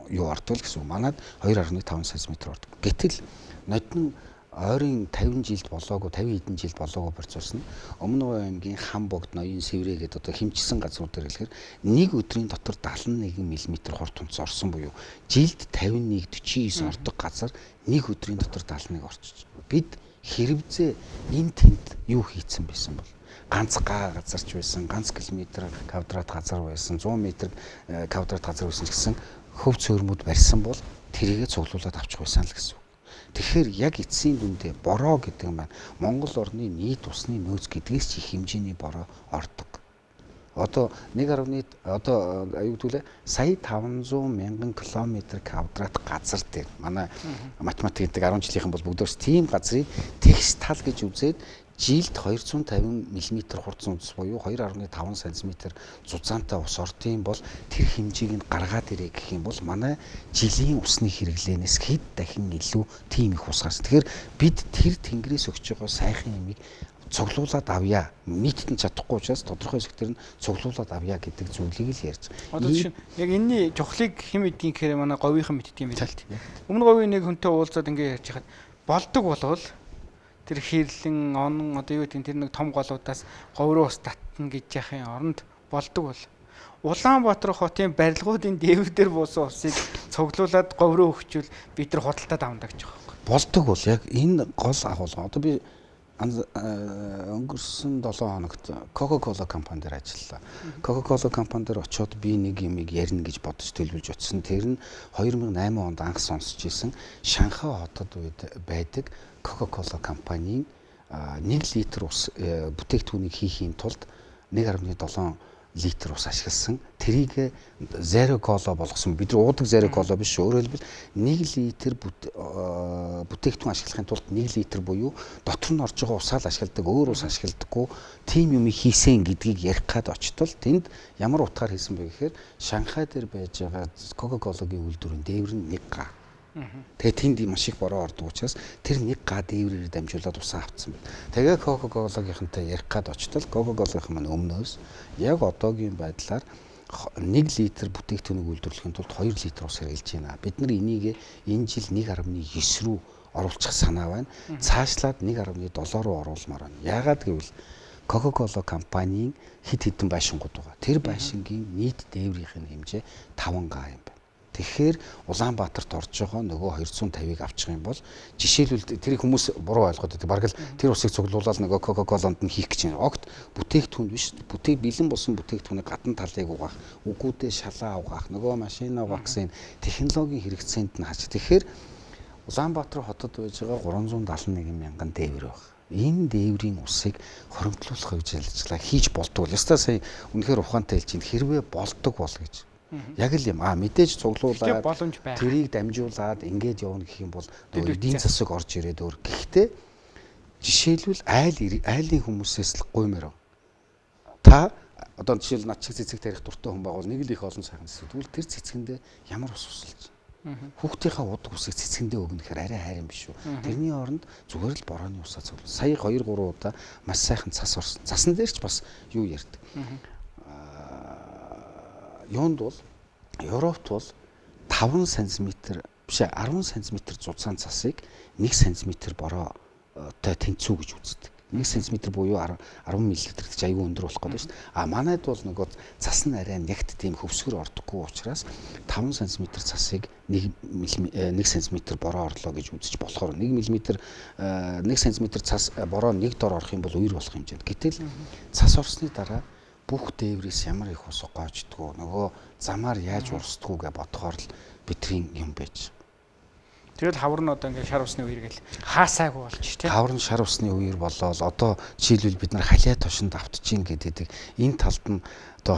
юу ордог гэсэн үг. Манайд 2.5 см ордог. Гэтэл нодон ойрын 50 жилд болоогүй 50 хэдэн жилд болоогүй процесс нь Өмнө аймгийн Хан богд, Ноён Сэврэ гэдэг одоо хэмжсэн газрууд дээр хэлэхээр нэг өдрийн дотор 71 мм хурд тунц орсон буюу жилд 51 49 ордог газар нэг өдрийн дотор 71 орчиж. Бид хэрвээ энэ тэнд юу хийцэн байсан бол ганц газарч байсан, ганц километр квадрат газар байсан, 100 м квадрат газар байсан ч гэсэн хөв цөөрмүүд барьсан бол тэрийгэ цуглуулад авчих байсан л гэсэн. Тэгэхээр яг эцсийн дүндээ бороо гэдэг нь Монгол орны нийт усны нөөц гэдгээс ч их хэмжээний бороо ордог. Одоо 1.1 одоо аюу төлөө сая 500 мянган километр квадрат газар дээр манай математик гэдэг 10 жилийнхэн бол бүгдөөс тийм газрыг тэгш тал гэж үзээд жилд 250 мм хурцсан ус буюу 2.5 см зузаантай ус ордын бол тэр хэмжээг нь гаргаад ирээ гэх юм бол манай жилийн усны хэрэглээнээс хэд дахин илүү тийм их ус гарсан. Тэгэхээр бид тэр тэнгэрээс өгч байгаа сайхан юмыг цуглуулад авъя. Нийтэд нь чадахгүй учраас тодорхой хэсгээр нь цуглуулад авъя гэдэг зүйлийг л ярьж байгаа. Одоо жишээ нь яг энэний чухлыг хэн мэдгийг гэхээр манай говийнхан мэддэг юм байна л. Өмнө говийн нэг хүнтэй уулзаад ингэ ярьж хахад болдог болвол тэр хийрлэн он одоо юу гэдэг тэр нэг том голуудаас говь руу ус татна гэж яхахын оронд болдог бол Улаанбаатар хотын барилгуудын дээвэр дээр буусан усыг цуглуулад говь руу өгчүүл бид нар худалдаад авна гэж байгаа юм. Болдог бол яг энэ гол агуулга. Одоо би өнгөрсөн 7 хоногт Coca-Cola компани дээр ажиллалаа. Coca-Cola компани дээр очиод би нэг юмыг ярина гэж бодож төлөвлөж утсан. Тэр нь 2008 онд анх сонсч ирсэн Шанхай хотод байдаг Coca-Cola компанийн 1 литр ус бүтээгдэхүүнийг хийхийн тулд 1.7 литр ус ашигласан. Тэрийг zero cola болгосон. Бид нар уудаг zero cola биш. Өөрөөр хэлбэл 1 литр бүтээгдэхүүн ашиглахын тулд 1 литр буюу дотор нь орж байгаа усаа л ашигладаг, өөр ус ашигладаггүй тийм юм хийсэн гэдгийг ярих гад очтол тэнд ямар утгаар хийсэн бэ гэхээр Шанхай дээр байж байгаа Coca-Cola-гийн үйлдвэрийн дээвэр нь 1 га. Тэгээ тэнд маш их бороо ордог учраас тэр 1 га дээврээр дамжуулаад усаа авцсан байна. Тэгээ Coca-Cola-гийнхантай ярих гад очтол Coca-Cola-гийн маань өмнөөс яг одоогийн байдлаар 1 литр бүтээгдэхүүнийг үйлдвэрлэхийн тулд 2 литр ус хэрэглэж байна. Бид нар энийг энэ жил 1.9 рүү оруулах санаа байна. Цаашлаад 1.7 руу оруулмаар байна. Яагаад гэвэл Coca-Cola компанийн хэд хэдэн байшингууд байгаа. Тэр байшингийн нийт дээврийн хэмжээ 5 га юм байна. Тэгэхээр Улаанбаатарт орж байгаа нөгөө 250-ыг авчих юм бол жишээлбэл тэрийг хүмүүс буруу ойлгоод байдаг. Бараг л тэр усыг цуглуулаад нөгөө Coca-Cola-нд нь хийх гэж байна. Огт бүтээгдэхүүн биш. Бэлэн болсон бүтээгдэхүүний гадна талыг угаах, үгүүдээ шалаа угаах, нөгөө машина угаах гэсэн технологийн хэрэгцээнд нь харж. Тэгэхээр Улаанбаатар хотод байж байгаа 371 мянган дээвэр байна. Энэ дээврийн усыг хоримтлуулах ажиллагаа хийж болдог. Ястаа сая үнэхээр ухаантай хэлж байна. Хэрвээ болдог бол гэж. Яг л юм. Мэдээж цуглуулаад тэрийг дамжуулаад ингээд явна гэх юм бол эдийн засаг орж ирээд өөр. Гэхдээ жишээлбэл айлын хүмүүсээс л гуймаар. Та одоо жишээл над шиг цэцэг тарих дуртай хүн байгуул нэг л их олон сайхан цэцэг. Тэгвэл тэр цэцгэндээ ямар ус усалж. Хүүхдийнхаа удаг усыг цэцгэндээ өгнө гэхээр арай хайр юм биш үү. Тэрний оронд зүгээр л борооны усаа цуглуул. Сая 2-3 удаа маш сайхан цас орсон. Цасан дээр ч бас юу ярьдаг. Юунд бол Европт бол 5 см биш 10 см зузаан цасыг 1 см бороотой тэнцүү гэж үздэг. 1 см буюу 10 мл гэж аягүй өндөр болох гэдэг шүү дээ. Манайд бол нөгөө цас нь арай нягт тийм хөвсгөр ордоггүй учраас 5 см цасыг 1 см бороо орлоо гэж үзэж болохоор 1 мм 1 см цас бороо нэг дор орох юм бол үер болох хэмжээнд. Гэтэл цас орсны дараа бүх дээврээс ямар их ус гоождгоо нөгөө замаар яаж урсдгоо гэж бодохоор л бидний юм байж. Тэгэл хавар нь одоо ингээд шар усны үер гэл хаасаагүй болж тийм. Хавар нь шар усны үер болоод одоо жишээлбэл бид нар халиа тушинд автчихин гэдэг энэ талд нь одоо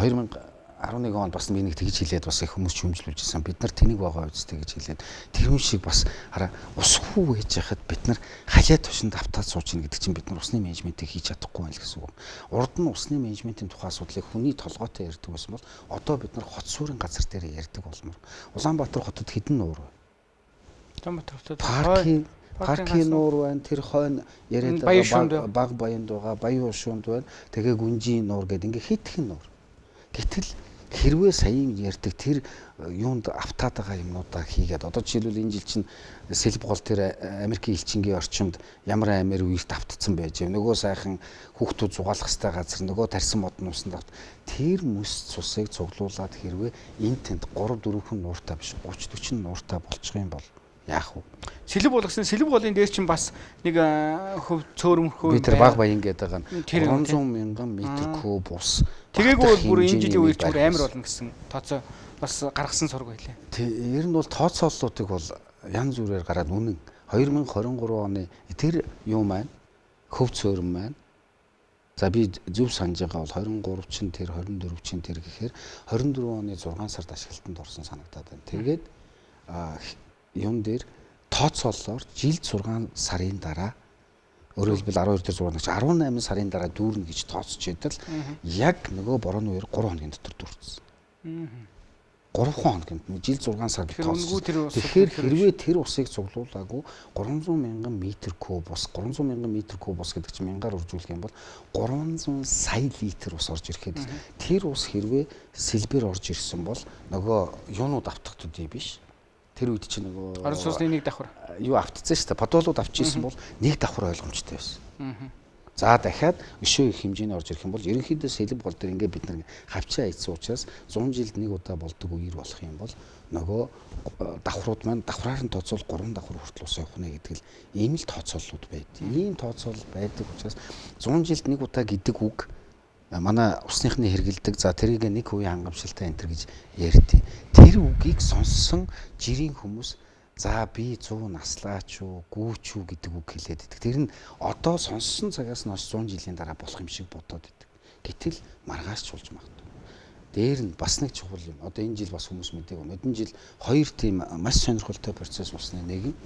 2011 онд бас би нэг тэгж хэлээд бас их хүмүүс шүмжлүүлжсэн. Бид нар тэнийг байгаа үстэй гэж хэлээд тэр хүн шиг бас хараа усгүй байж хахад бид нар халиа тушинд автаад сууж ийн гэдэг чинь бид нар усны менежментийг хийж чадахгүй байл гэсэн үг. Урд нь усны менежментийн тухай асуудлыг хүний толгойтой ярьдаг байсан бол одоо бид нар хот суурин газар дээр ярьдаг болмоор. Улаанбаатар хотод хэдэн нуур вэ? Улаанбаатар хотод паркийн нуур байна, тэр хойно яриад байгаа баг баянд байгаа, баян ушуунд байна. Тэгээ гүнжийн нуур гэдэг ингээ хитгэн нуур. Гэтэл хэрвээ саяын ярьдаг тэр юунд автаад байгаа юмнуудаа хийгээд одоо жишээлбэл энэ жил чинь сэлб гол тэр Америкийн элчингийн орчимд ямар амир үерт автцсан байж юм. Нөгөө сайхан хүүхдүүд зугаалах хэвээр газар нөгөө тарьсан модны усанд авт. Тэр мөс цусыг цуглуулад хэрвээ энэ тэнд 3 4 хүн нууртай биш 30 40 нууртай болчих юм бол яах вэ? Сэлб болгосон сэлб голын дээр чинь бас нэг хөв цөөрмөрхөө би тэр баг баян гэдэг байгаа нь 300 мянган метр куб ус. Тэгээгүү бүр энэ жилийн үеэр зүгээр амар болно гэсэн тооцоо бас гаргасан сураг байлаа. Ер нь бол тооцооллуудыг бол янз бүрээр гараад үнэн 2023 оны тэр юу маань хөв цөөрм маань за би зөв санаж байгаа бол 23 чин тэр 24 чин тэр гэхээр 24 оны 6 сард ашиглалтанд орсон санагдаад байна. Тэгээд юм дээр тооцооллоор жил 6 сарын дараа өөрөөр хэлбэл 12 дээр 6 18 сарын дараа дүүрнэ гэж тооцож идэл яг нөгөө борооны үеэр 3 хоногийн дотор дүүрсэн. 3 хоног гэмт жил 6 сар тооссон. Тэгэхээр хэрвээ тэр усыг цуглуулаагүй 300 мянган метр куб ус 300 мянган метр куб ус гэдэг чинь мянгаар үржүүлэх юм бол 300 сая литр ус орж ирэхэд тэр ус хэрвээ сэлбэр орж ирсэн бол нөгөө юунууд автах төдий биш. Тэр үед чинь нөгөө орон сууцны нэг давхар юу автцсан шүү дээ. Подолууд авчихсан бол нэг давхар ойлгомжтой байсан. За дахиад өшөө их хэмжээний орж ирэх юм бол ерөнхийдөө сэлб гол дээр ингээд бид нар хавчаа ийдсэн учраас 100 жилд нэг удаа болдог үеэр болох юм бол нөгөө давхрууд маань давхраар нь тооцоол 3 давхар хүртэл ус явах нэ гэдэг л ийм л тооцооллууд байдаг. Ийм тооцоол байдаг учраас 100 жилд нэг удаа гэдэг үг манай усныхны хэрэгэлдэг за тэрийг нэг хувийн хангамжтай энэ төр гэж ярьдیں۔ Тэр үгийг сонссон жирийн хүмүүс за би 100 наслаач уу гүүч үү гэдэг үг хэлээд идэг. Тэр нь одоо сонссон цагаас нь 100 жилийн дараа болох юм шиг бодоод идэг. Гэтэл маргааш чулж магадгүй. Дээр нь бас нэг чухал юм. Одоо энэ жил бас хүмүүс мэдээгүй. Мэдэн жил 2 тийм маш сонирхолтой процесс болсны нэг нь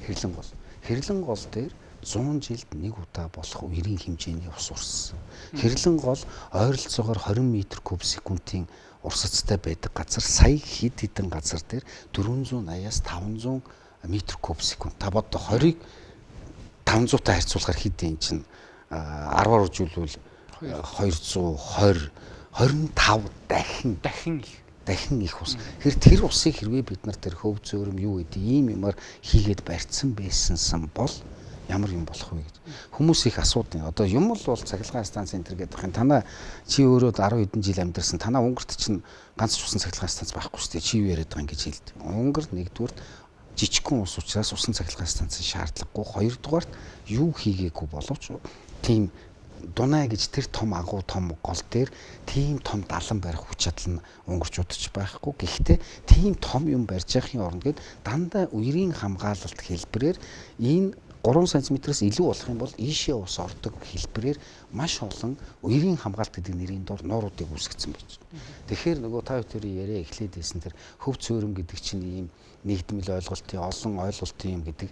хэрлэн гол. Хэрлэн гол дээр 100 жилд нэг удаа болох үерийн хэмжээний ус урссан. Хэрлэн гол ойролцоогоор 20 м куб секундын урсацтай байдаг газар сая хэд хэдэн газар дээр 480-аас 500 м куб секунд. Та бодоо 20-ыг 500-тай харьцуулахаар хэдийн чинь 10-аар үржүүлвэл 220 25 дахин их ус. Тэр усыг хэрвээ бид нар тэр хөв зөөрөм юу гэдэг ийм юмар хийгээд барьцсан байсансан бол ямар юм болох вэ гэж хүмүүс их асуудیں۔ Одоо юм бол цахилгаан станц энэ төр гэдэг юм. Танаа чи өөрөө 10 хэдэн жил амьдарсан. Танаа Унгарт чинь ганц ч усан цахилгаан станц байхгүй шүү дээ. Чи юу яриад байгаа юм гэж хэлдэг. Унгар нэгдүгээр жижигхэн ус учраас усан цахилгаан станцын шаардлагагүй. Хоёрдугаарт юу хийгээгүй боловч тийм Дунай гэж тэр том агуу том гол дээр тийм том далан барих хүч чадал нь унгарчуудад ч байхгүй. Гэхдээ тийм том юм барьж яхахын оронд гээд дандаа үерийн хамгаалалт хэлбэрээр энэ 3 см-аас илүү болох юм бол ийшээ ус ордог хэлбэрээр маш олон үерийн хамгаалалт гэдэг нэрийн дор нууруудыг үүсгэсэн байж. Тэгэхээр нөгөө та бүхэн яриа эхлээд байсан тэр хөв цөөрөм гэдэг чинь ийм нэгдмэл ойлголтын олон ойлголтын юм гэдэг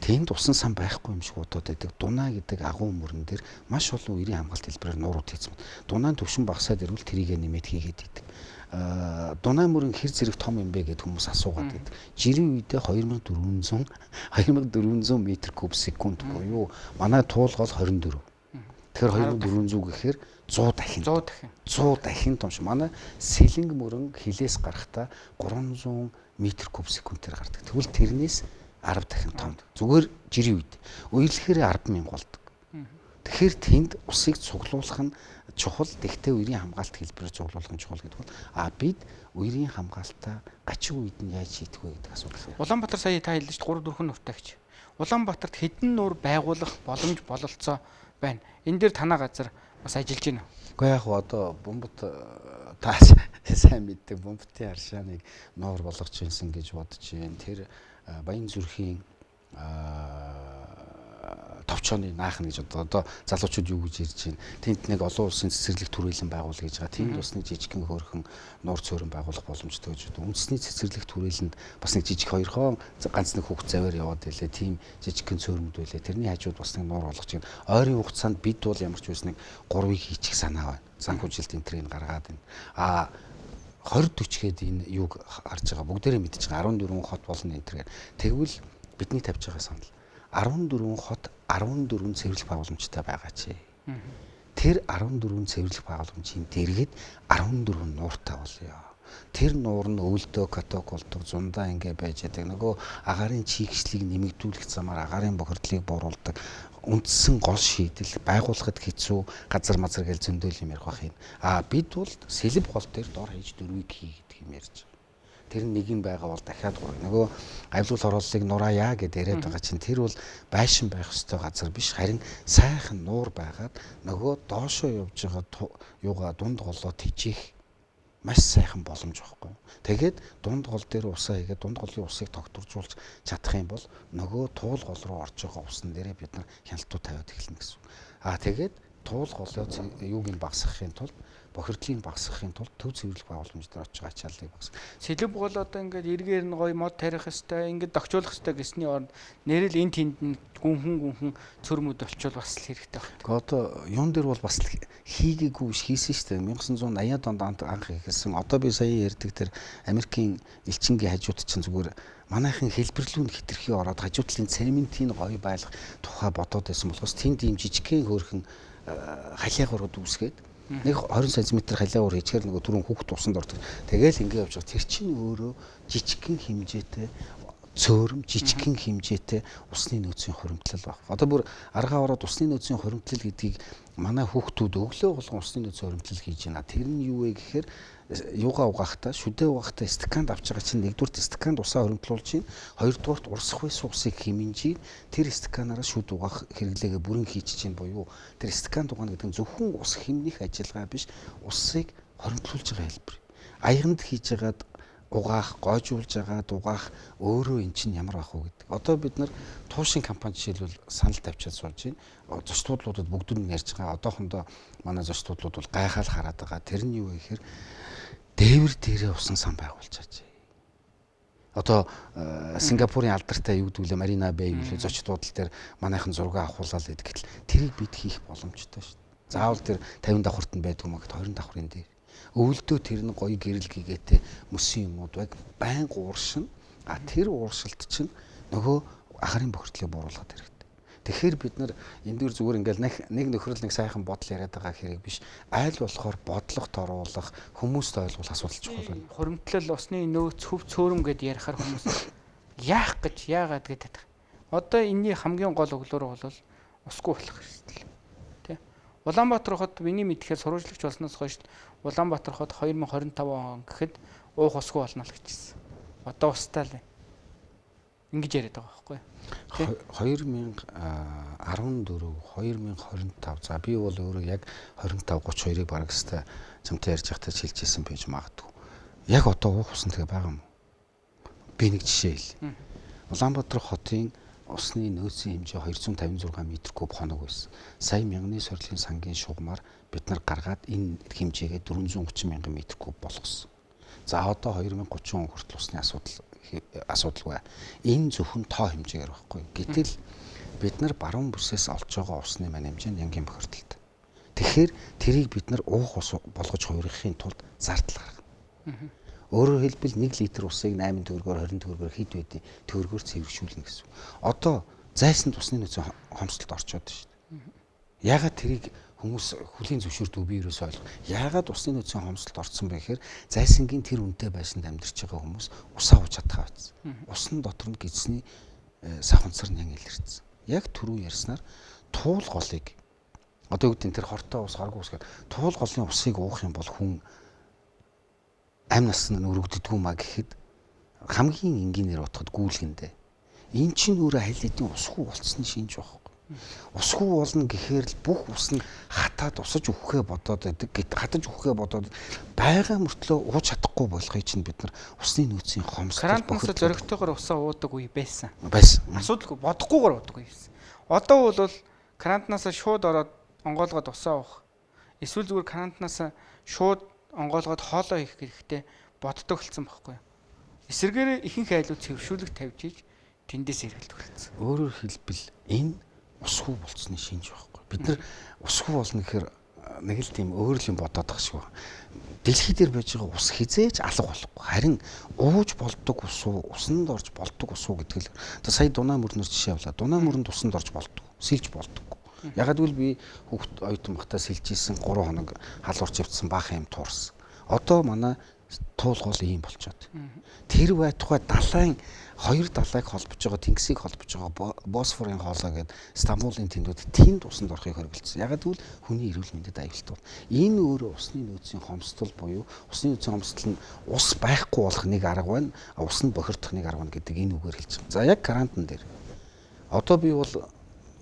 тэнд усан сан байхгүй юм шиг бодоод байдаг. Дунаа гэдэг агуу мөрөн дээр маш олон үерийн хамгаалалт хэлбэрээр нуурууд хийсэн. Дунааны төвшин багасаад ирвэл тэрийг нэмээд хийгээд идэг. Дунай мөрөн хэр зэрэг том юм бэ гэд хүмүүс асуугаад байдаг. Жирийн үедээ 2400 м куб секунд буюу манай туулгол 24. Тэгэхээр 2400 гэхээр 100 дахин том шиг. Манай сэлэнг мөрөн хилээс гарахдаа 300 м куб секундээр гардаг. Тэгвэл тэрнээс 10 дахин том. Зүгээр жирийн үед. Уйлэхээр 10,000 болдог. Тэгэхээр тэнд усыг цуглуулах нь чухал. Тэгтээ үерийн хамгаалалт хэлбэрээр цуглуулах нь чухал гэдэг бол бид үерийн хамгаалтаа гачиг үед нь яаж шийдэх вэ гэдэг асуудал байна. Улаанбаатар сая та хэлж 3-4 нуртай гэж. Улаанбаатарт хэдэн нуур байгуулах боломж бололцоо байна. Энэ дээр танаа газар бас ажиллаж байна. Гэхдээ яг одоо бомбот та сайн мэддэг бомбтын аршааныг нуур болгож ирсэн гэж бодож байна. Тэр Баян зүрхийн товчооны наахан гэж одоо залуучууд юу гэж ярьж байна. Тэнд нэг олон улсын цэцэрлэг түрээлэн байгуул гэж байгаа. Тэнд бас нэг жижигхэн хөөрхөн нуур цөөрөн байгуулах боломжтой гэж байна. Үндэсний цэцэрлэг түрээлэнд бас нэг жижиг хоёрхон ганц нэг хүүхд заваар яваад байлээ. Тийм жижигхэн цөөрөмд байлээ. Тэрний хажууд бас нэг нуур болгож байна. Ойрын хугацаанд бид бол ямар ч үс нэг 3-ыг хийчих санаа байна. Санхүүжилт энтрийг гаргаад байна. 20-40 гээд энэ юуг харж байгаа бүгдээрээ мэдчихэж байгаа 14 хот болно энтрээр. Тэгвэл бидний тавьж байгаа санал 14 хот 14 цэвэрлэх байгууламжтай байгаа чи. Тэр 14 цэвэрлэх байгууламжийн дэргэд 14 нууртай болъё. Тэр нуур нь өвөлдөө каток болдог зундаа ингэ байж байгаа. Нөгөө агаарын чийгшлийг нэмэгдүүлэх замаар агаарын бохирдлыг бууруулдаг. Үндсэн гол шийдэл байгуулахад хэцүү газар мазар гэж зөндөөл юм ярих бах юм. Бид бол сэлб гол дээр дор хийж 4-ийг хий гэдэг юм ярьж байгаа. Тэр нэг юм байгаа бол дахиад нөгөө авилгал хорооллыг нураая гэд яриад байгаа чинь тэр бол байшин байх ёстой газар биш харин сайхан нуур байгаад нөгөө доошоо явж байгаа юугаа дунд голоо тижих маш сайхан боломж байхгүй. Тэгээд дунд гол дээр усаа хийгээд дунд голын усыг тогтворжуулж чадах юм бол нөгөө туул гол руу орж байгаа усан дээрээ бид нар хяналтууд тавиад эхэлнэ гэсэн. Тэгээд туул голоо юуг нь багасгахын тулд бохирдлыг багасгахын тулд төв цэвэрлэх байгууламж дээр очиж ачааллыг багасгах. Сэлбэг бол одоо ингээд эргээр нь гоё мод тарих хэвээр ингээд догчуулах хэвээр гэсний оронд нэрэл энэ тэнд нь гүнхэн цөрмөд болчвол бас л хэрэгтэй байна. Гэхдээ одоо юун дээр бол бас хийгээгүй хийсэн шүү дээ. 1980-аад онд анх хийсэн. Одоо би сая ярьдаг тэр Америкийн элчингийн хажууд чинь зүгээр манайхан хэлбэрлүүн хитрхи ороод хажуудлын цементийн гоё байлах тухай бодоод байсан болохоос тэнд ийм жижигхэн хөөрхөн халиагуурууд үүсгээд нэг 20 см халиагуур хийчихээр нөгөө түрүүн хүүхд усанд ордог. Тэгээл ингэ явж байгаа. Тэр чинь өөрөө жижигхэн хэмжээтэй цөөрөм жижигхэн хэмжээтэй усны нөөцийн хуримтлал баг. Одоо бүр аргаа ороод усны нөөцийн хуримтлал гэдгийг манай хүүхдүүд өглөө болгон усны нөөцийн хуримтлал хийж байна. Тэр нь юу вэ гэхээр юугаа угаахтаа шүдээ угаахтаа стаканд авч байгаа чинь нэгдүгürt стаканд усаа хуримтлуулж чинь хоёрдугаарт урсах байсан усыг хэмнэж тэр стаканаараа шүд угаах хэрэглээгээ бүрэн хийж чинь буюу тэр стаканд угаана гэдэг нь зөвхөн ус хэмнэх ажиллагаа биш усыг хоримтлуулж байгаа хэлбэр. Аяганд хийж байгаад угаах, гойжуулж байгаад угаах өөрөө эн чинь ямар байх вэ гэдэг. Одоо бид нар туушин компани жишээлбэл санал тавьчаад суулж байна. Зочдлуудад бүгд нь ярьж байгаа. Одоохондоо манай зочдлууд бол гайхаад хараад байгаа. Тэр нь юу вэ гэхээр дээвэр дээрээ усан сан байгуулж чаажээ. Одоо Сингапурын алдартай юу гэдгүүлээ Марина Бэй үлээ зочдлууд дээр манайхан зураг авахуулаад байдаг гэтэл тэрийг бид хийх боломжтой шүү дээ. Заавал тэр 50 давхурт нь байдгүй маа гэхэд 20 давхрын дээр. Өвөлдөө тэр нь гоё гэрэл гээтэй мөсөн юмуд баг байнга ууршин. Тэр ууршилт чинь нөгөө ахарын бохирдлыг бууруулах хэрэгтэй. Тэгэхээр бид нар энэ дөр зүгээр ингээл нэг нөхрөл нэг сайхан бодол яриад байгаа хэрэг биш. Айл болохоор бодлогот оруулах, хүмүүст ойлгуулах асуудал чухал байна. Хуримтлал усны нөөц хөв цөөрөм гэд ярихаар хүмүүс яах гэж яагаад гэдэг. Одоо энэний хамгийн гол өглөөр бол усгүй болох хэрэгтэй. Тэ. Улаанбаатар хот миний мэдхээр сурвалжлагч болсноос хойш Улаанбаатар хот 2025 он гэхэд уух усгүй болно л гэжсэн. Одоо устай л ингэж яриад байгаа байхгүй. 2014 2025 за би бол өөрөө яг 25 32-ыг бараг хэвээр чамтай ярьж байхдаа шилжижсэн байж магадгүй. Яг одоо уух усан тэгээ байгаа юм. Би нэг жишээ хэлье. Улаанбаатар хотын усны нөөцийн хэмжээ 256 м3 хоног байсан. Сая мянганы сорилын сангийн шугамар бид нар гаргаад энэ хэмжээгээ 430 мянган м3 болгосон. За одоо 2030 он хүртэл усны асуудалгүй. Энэ зөвхөн тоо хэмжээгээр байхгүй. Гэтэл бид нар баруун бүсээс олж байгаа усны мань хэмжээ нь янгийн бохирдолтой. Тэгэхээр тэрийг бид нар уух ус болгож хувиргахын тулд зардал гаргана. Өөрөөр хэлбэл 1 литр усыг 8 төгрөгөөр 20 төгрөгөөр хэд байдیں۔ Төгрөгөөр цэвэршүүлнэ гэсэн. Одоо зайсанд усны нөөцийн хомсдолд орчоод байна шүү дээ. Яагаад тэрийг хүмүүс хүлийн зөвшөөрдөг би ерөөсөө ойлгох. Яагаад усны нөөцийн хомсдолд орсон бэ гэхээр зайсангийн тэр үнэтэй байшинд амьдарч байгаа хүмүүс усаа ууж чадхаа байсан. Усны дотор нь гидсний савханцар нь илэрсэн. Яг түрүү ярьснаар туул голыг одоо үгдэн тэр хортой ус харгуй ус гэдэг туул голын усыг уух юм бол хүн амь насны өргөддөггүй маа гэхэд хамгийн энгийнээр утгад гүйлгэндээ. Энэ чинь өөрөө аль хэдийн усгүй болцсны шинж байхгүй. Усгүй болно гэхээр л бүх ус нь хатаад усаж өгөхөө бодоод байдаг. Хатаж өгөхөө бодоод байгаа мөртлөө ууж чадахгүй болохыг чинь бид нар усны нөөцийн хомсдол бохирдол зөрөгтэйгээр усаа уудаг үе байсан. Асуудалгүй бодохгүйгээр уудаг үе байсан. Одоо бол крантнаас шууд ороод онгоолгоод усаа уух. Эсвэл зүгээр крантнаас шууд онгоолгоод хоолоо хийх гэхтээ боддог болсон байхгүй юу? Эсвэргээр ихэнх айлууд цэвэршүүлэг тавьж ийж тэндээс эргэлдэх болсон. Өөрөөр хэлбэл энэ усгүй болцсны шинж байхгүй. Бид нар усгүй болно гэхээр нэг л тийм өөр л юм бодоод байгаа шүү. Дэлхий дээр байж байгаа ус хизээж алга болохгүй. Харин ууж болдог ус уу, усанд орж болдог ус уу гэдэг л. Одоо сая Дунаа мөрнөөс жишээ авлаа. Дунаа мөрөнд усанд орж болдог. Сэлж болдог. Ягаад гэвэл би хүүхд оюутан багтаа сэлжсэн 3 хоног халуурч явцсан баахан юм туурсан. Одоо манай туул гол ийм болчиход. Тэр байтугай далайн хоёр далайг холбож байгаа тэнгисийг холбож байгаа Босфорын хоолой гэдэг Стамбулын тэндүүд тэнд усанд орохыг хориглосон. Ягаад гэвэл хүний эрүүл мэндэд аюултай. Энэ өөрөө усны нөөцийн хомсдол буюу усны нөөцийн хомсдол нь ус байхгүй болох нэг арга байна. Ус нь бохирдох нэг арга байна гэдэг энэ үгээр хэлж байгаа. За яг карантин дээр. Одоо би бол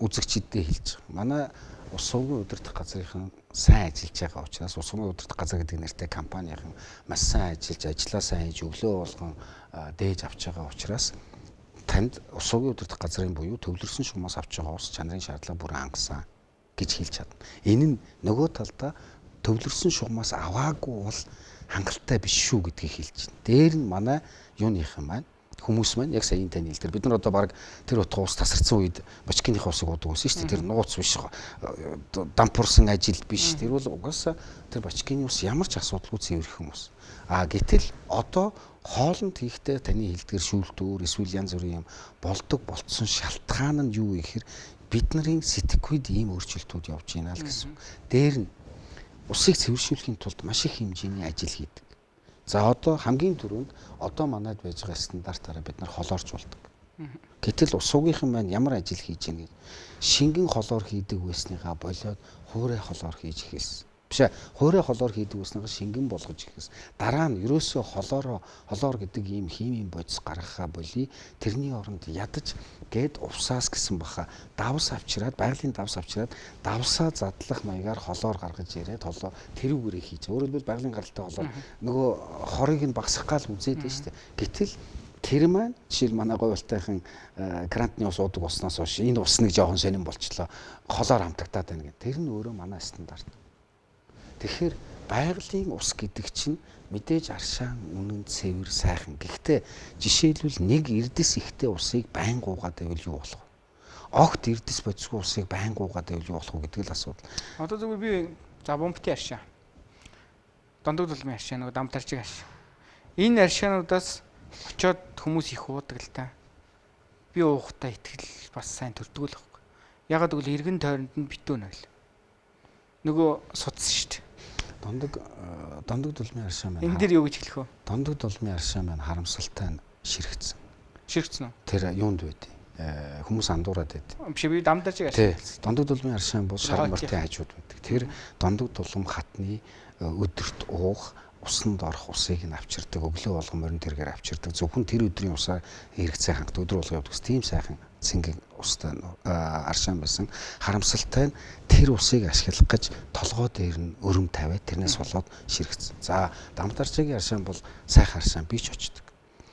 үзэгчдэд хэлж байгаа. Манай ус сувгийн удирдах газрын сайн ажиллаж байгаа учраас ус сувгийн удирдах газар гэдэг нэртэй компанийн маш сайн ажиллаж ажиллаа сайн хийж өглөө болгон дээж авч байгаа учраас танд ус сувгийн удирдах газрын буюу төвлөрсөн шумаас авч байгаа ус чанарын шаардлага бүр хангасан. гэж хэлж чадна. Энэ нь нөгөө талдаа төвлөрсөн шугамаас аваагүй бол хангалттай биш шүү гэдгийг хэлж байна. Дээр нь манай юуных юм байна. Хүмүүс маань яг саяын таны хэлдэр бид нар одоо баг тэр утга ус тасарсан үед бочкиных усыг уудаг байсан шүү дээ. Тэр нууц биш дампуурсан ажил биш. Тэр бол угаасаа тэр бочкины ус ямар ч асуудалгүй цэвэрх хүмүүс. Гэтэл одоо хоолнд хийхдээ таны хэлдгэр шүүлтүүр эсвэл янз бүрийн юм болдог болцсон шалтгаан нь юу вэ гэхээр бидний сэтгэхүйд ийм өөрчлөлтүүд явж байна л гэсэн. Дээр нь усыг цэвэршүүлэхийн тулд маш их хэмжээний ажил хийдэг. За одоо хамгийн түрүүнд одоо манайд байж байгаа стандартаараа бид нар холооржуулдаг. Гэтэл ус суугийнхан маань ямар ажил хийж ийнэ гэж шингэн холоор хийдэг байсныгаа болоод хуурай холоор хийж эхэлсэн. Биш ээ, хуурай холоор хийдэг байсныгаа шингэн болгож эхэлсэн. Дараа нь ерөөсөө холоор гэдэг ийм химийн бодис гаргахаа болий тэрний оронд ядаж гээд увсаас гэсэн баха давс авчираад байгалийн давс авчираад давсаа задлах маягаар холоор гаргаж ирээд холоо тэрүүгээрээ хийж. Өөрөөр хэлбэл байгалийн гаралтай холоор нөгөө хорыг нь багсах гал үзээд байна шүү дээ. Гэтэл тэр маань жишээл манай говьалтайхан крантны ус уудаг уснаас хойш энэ ус нэг жоохон сонирн болчлоо холоор хамтагдаад байна гэх. Тэр нь өөрөө манай стандарт. Тэгэхээр байгалийн ус гэдэг чинь мэдээж аршаан үнэн цэвэр сайхан. Гэхдээ жишээлбэл нэг эрдэс ихтэй усыг байн гуугаад байвал юу болох вэ? Огт эрдэс бодисгүй усыг байн гуугаад байвал юу болох вэ гэдэг л асуудал. Одоо зөвхөн би за бомбтын аршаа. Дондог дулмын аршаа нөгөө дамтарчиг аршаа. Энэ аршаануудаас очоод хүмүүс их уудаг л та. Би уухтаа итгэл бас сайн төрдөг л байхгүй. Ягаад гэвэл эргэн тойронд нь битүүн ойл. Нөгөө судас шүү дээ. Дондог дулмын аршаа маань. Энэ дээр юу гэж хэлэх вэ? Дондог дулмын аршаа маань харамсалтай нь ширхцэн. Ширхцэн үү? Тэр юунд байдیں۔ Хүмүүс андуураад байдаг. Биш би дамтарчиг аршаа. Дондог дулмын аршаа бол шар мөртийн хажууд байдаг. Тэр дондог дулам хатны өдөрт уух усанд орох усыг нь авчирдаг, өглөө болгон морин тэргээр авчирдаг. Зөвхөн тэр өдрийн усаар хэрэгцээ хангад өдөр болго явдаг. Тийм сайхан цэнгийн устай аршаан байсан. Харамсалтай нь тэр усыг ашиглах гэж толгой дээр нь өрөм тавиад тэрнээс болоод ширхцэн. За дамтарчгийн аршаан бол сайхан аршаан би ч очдөг.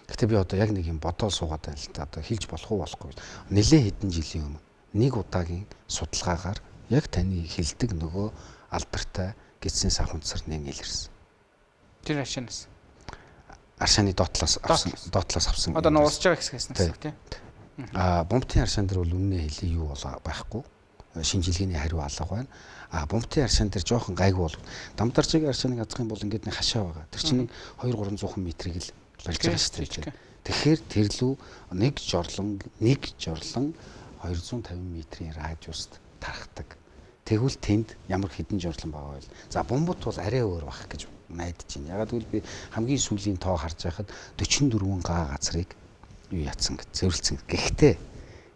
Гэтэ би одоо яг нэг юм бодоол суугаад байна л та. Одоо хэлж болох уу болохгүй. Нэлээд хэдэн жилийн өмнө нэг удаагийн судалгаагаар яг таны хэлдэг нөгөө алдартай гидсийн савханцар нэг илэрсэн. Тэр аршаанаас. Аршааны доотлоос авсан. Одоо нуусж байгаа хэсгээс нь тийм. Бомбтын аршаан дээр бол үннээ хэлий юу байхгүй. Шинжилгээний хариу алга байна. Бомбтын аршаан дээр жоохон гайгүй бол дамтарчгийн аршааныг азах юм бол ингээд нэг хашаа байгаа. Тэр чинь 200-300 метрийг л барьж байгаа шүү дээ. Тэгэхээр тэр лүү нэг жорлон 250 метрийн радиуст тархдаг. Тэгвэл тэнд ямар хэдэн жорлон байгаа вэ? За бомбот бол арай өөр байх гэж найдаж байна. Ягаад гэвэл би хамгийн сүүлийн тоо харж байхад 44 га газрыг юу ятсан гэж цэвэрлсэн. Гэхдээ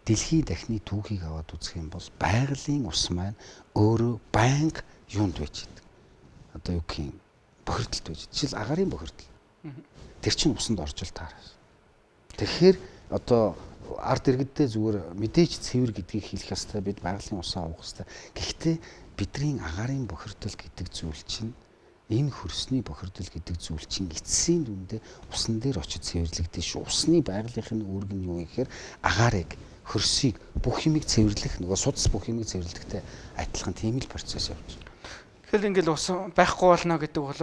дэлхийн дахны түүхийг аваад үзэх юм бол байгалийн ус маань өөрөө байнга юунд байж байдаг. Одоо юу гэх юм бохирдолд байж. Жишээл агаарын бохирдол. Тэр чинь усанд орж л таарах. Тэгэхээр одоо ард иргэддээ зүгээр мэдээж цэвэр гэдгийг хэлэх ёстой, бид байгалийн усаа уух ёстой. Гэхдээ бидний агаарын бохирдол гэдэг зүйл чинь энэ хөрсний бохирдол гэдэг зүйл чинь эцсийн дүндээ усан дээр очиж цэвэрлэгдэж шүү. Усны байгалийнхын үүрэг нь юу гэхээр агарыг, хөрсийг, бүх юмыг цэвэрлэх, нөгөө судас бүх юмыг цэвэрлэхтэй адилхан тийм л процесс явж байна. Тэгэхээр ингээл ус байхгүй болно гэдэг бол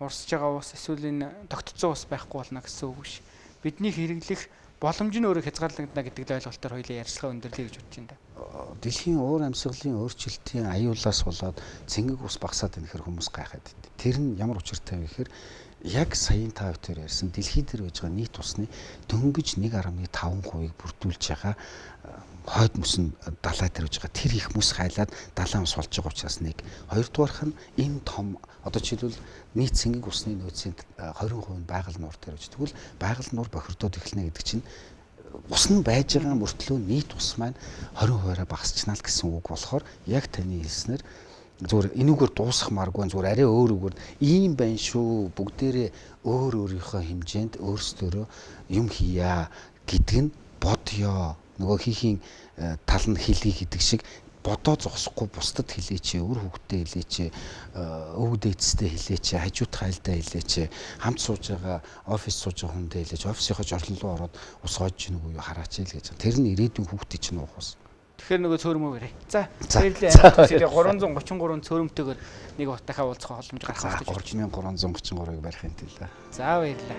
урсж байгаа ус эсвэл энэ тогтцсон ус байхгүй болно гэсэн үг биш. Бидний хэрэглэх боломж нь өөрөө хязгаарлагдана гэдэг л ойлголтоор хоёулаа ярьцлага өндөрлөе гэж бодож байна. Дэлхийн уур амьсгалын өөрчлөлтийн аюулаас болоод цэнгэг ус багасаад байна гэхээр хүмүүс гайхаад байд. Тэр нь ямар учиртай вэ гэхээр яг саяын та бүхэн ярьсан дэлхий дээр байж байгаа нийт усны дөнгөж 1.5%-ийг бүрдүүлж байгаа хойд мөсөн далай дээр байж байгаа тэр их мөс хайлаад далайн ус болж байгаа учраас нэг. Хоёрдугаарх нь энэ том одоо жишээлбэл нийт цэнгэг усны нөөцийн 20% нь байгаль нуур дээр байж. Тэгвэл байгаль нуур бохирдоод эхэлнэ гэдэг чинь ус нь байж байгаа мөртлөө нийт ус маань 20%-аараа багасчна л гэсэн үг болохоор яг таны хэлснээр зүгээр энүүгээр дуусахмааргүй зүгээр арай өөр үгээр ийм байна шүү. Бүгдээрээ өөр өөрийнхөө хэмжээнд өөрсдөө юм хийя гэдг нь бодёо. Нөгөө хийхийн тал нь хэлий гэдэг шиг бодоо зогсохгүй бусдад хэлээч, өр хөвгтөө хэлээч, өвөг дээдстэй хэлээч, хажууд хайлдаа хэлээч, хамт сууж байгаа офис сууж байгаа хүндээ хэлээч, офисынхоо жорлон руу ороод ус гоож гин үгүй юу хараач л гэж. Тэр нь ирээдүйн хүүхдийн чинь уух ус. Тэгэхээр нөгөө цөөрмөө барай. За За. баярлалаа. 333 цөөрөмтэйгээр нэг утахаа уулзах боломж гарах гэж байна. 3333-ыг барих юм тий л да. За баярлалаа.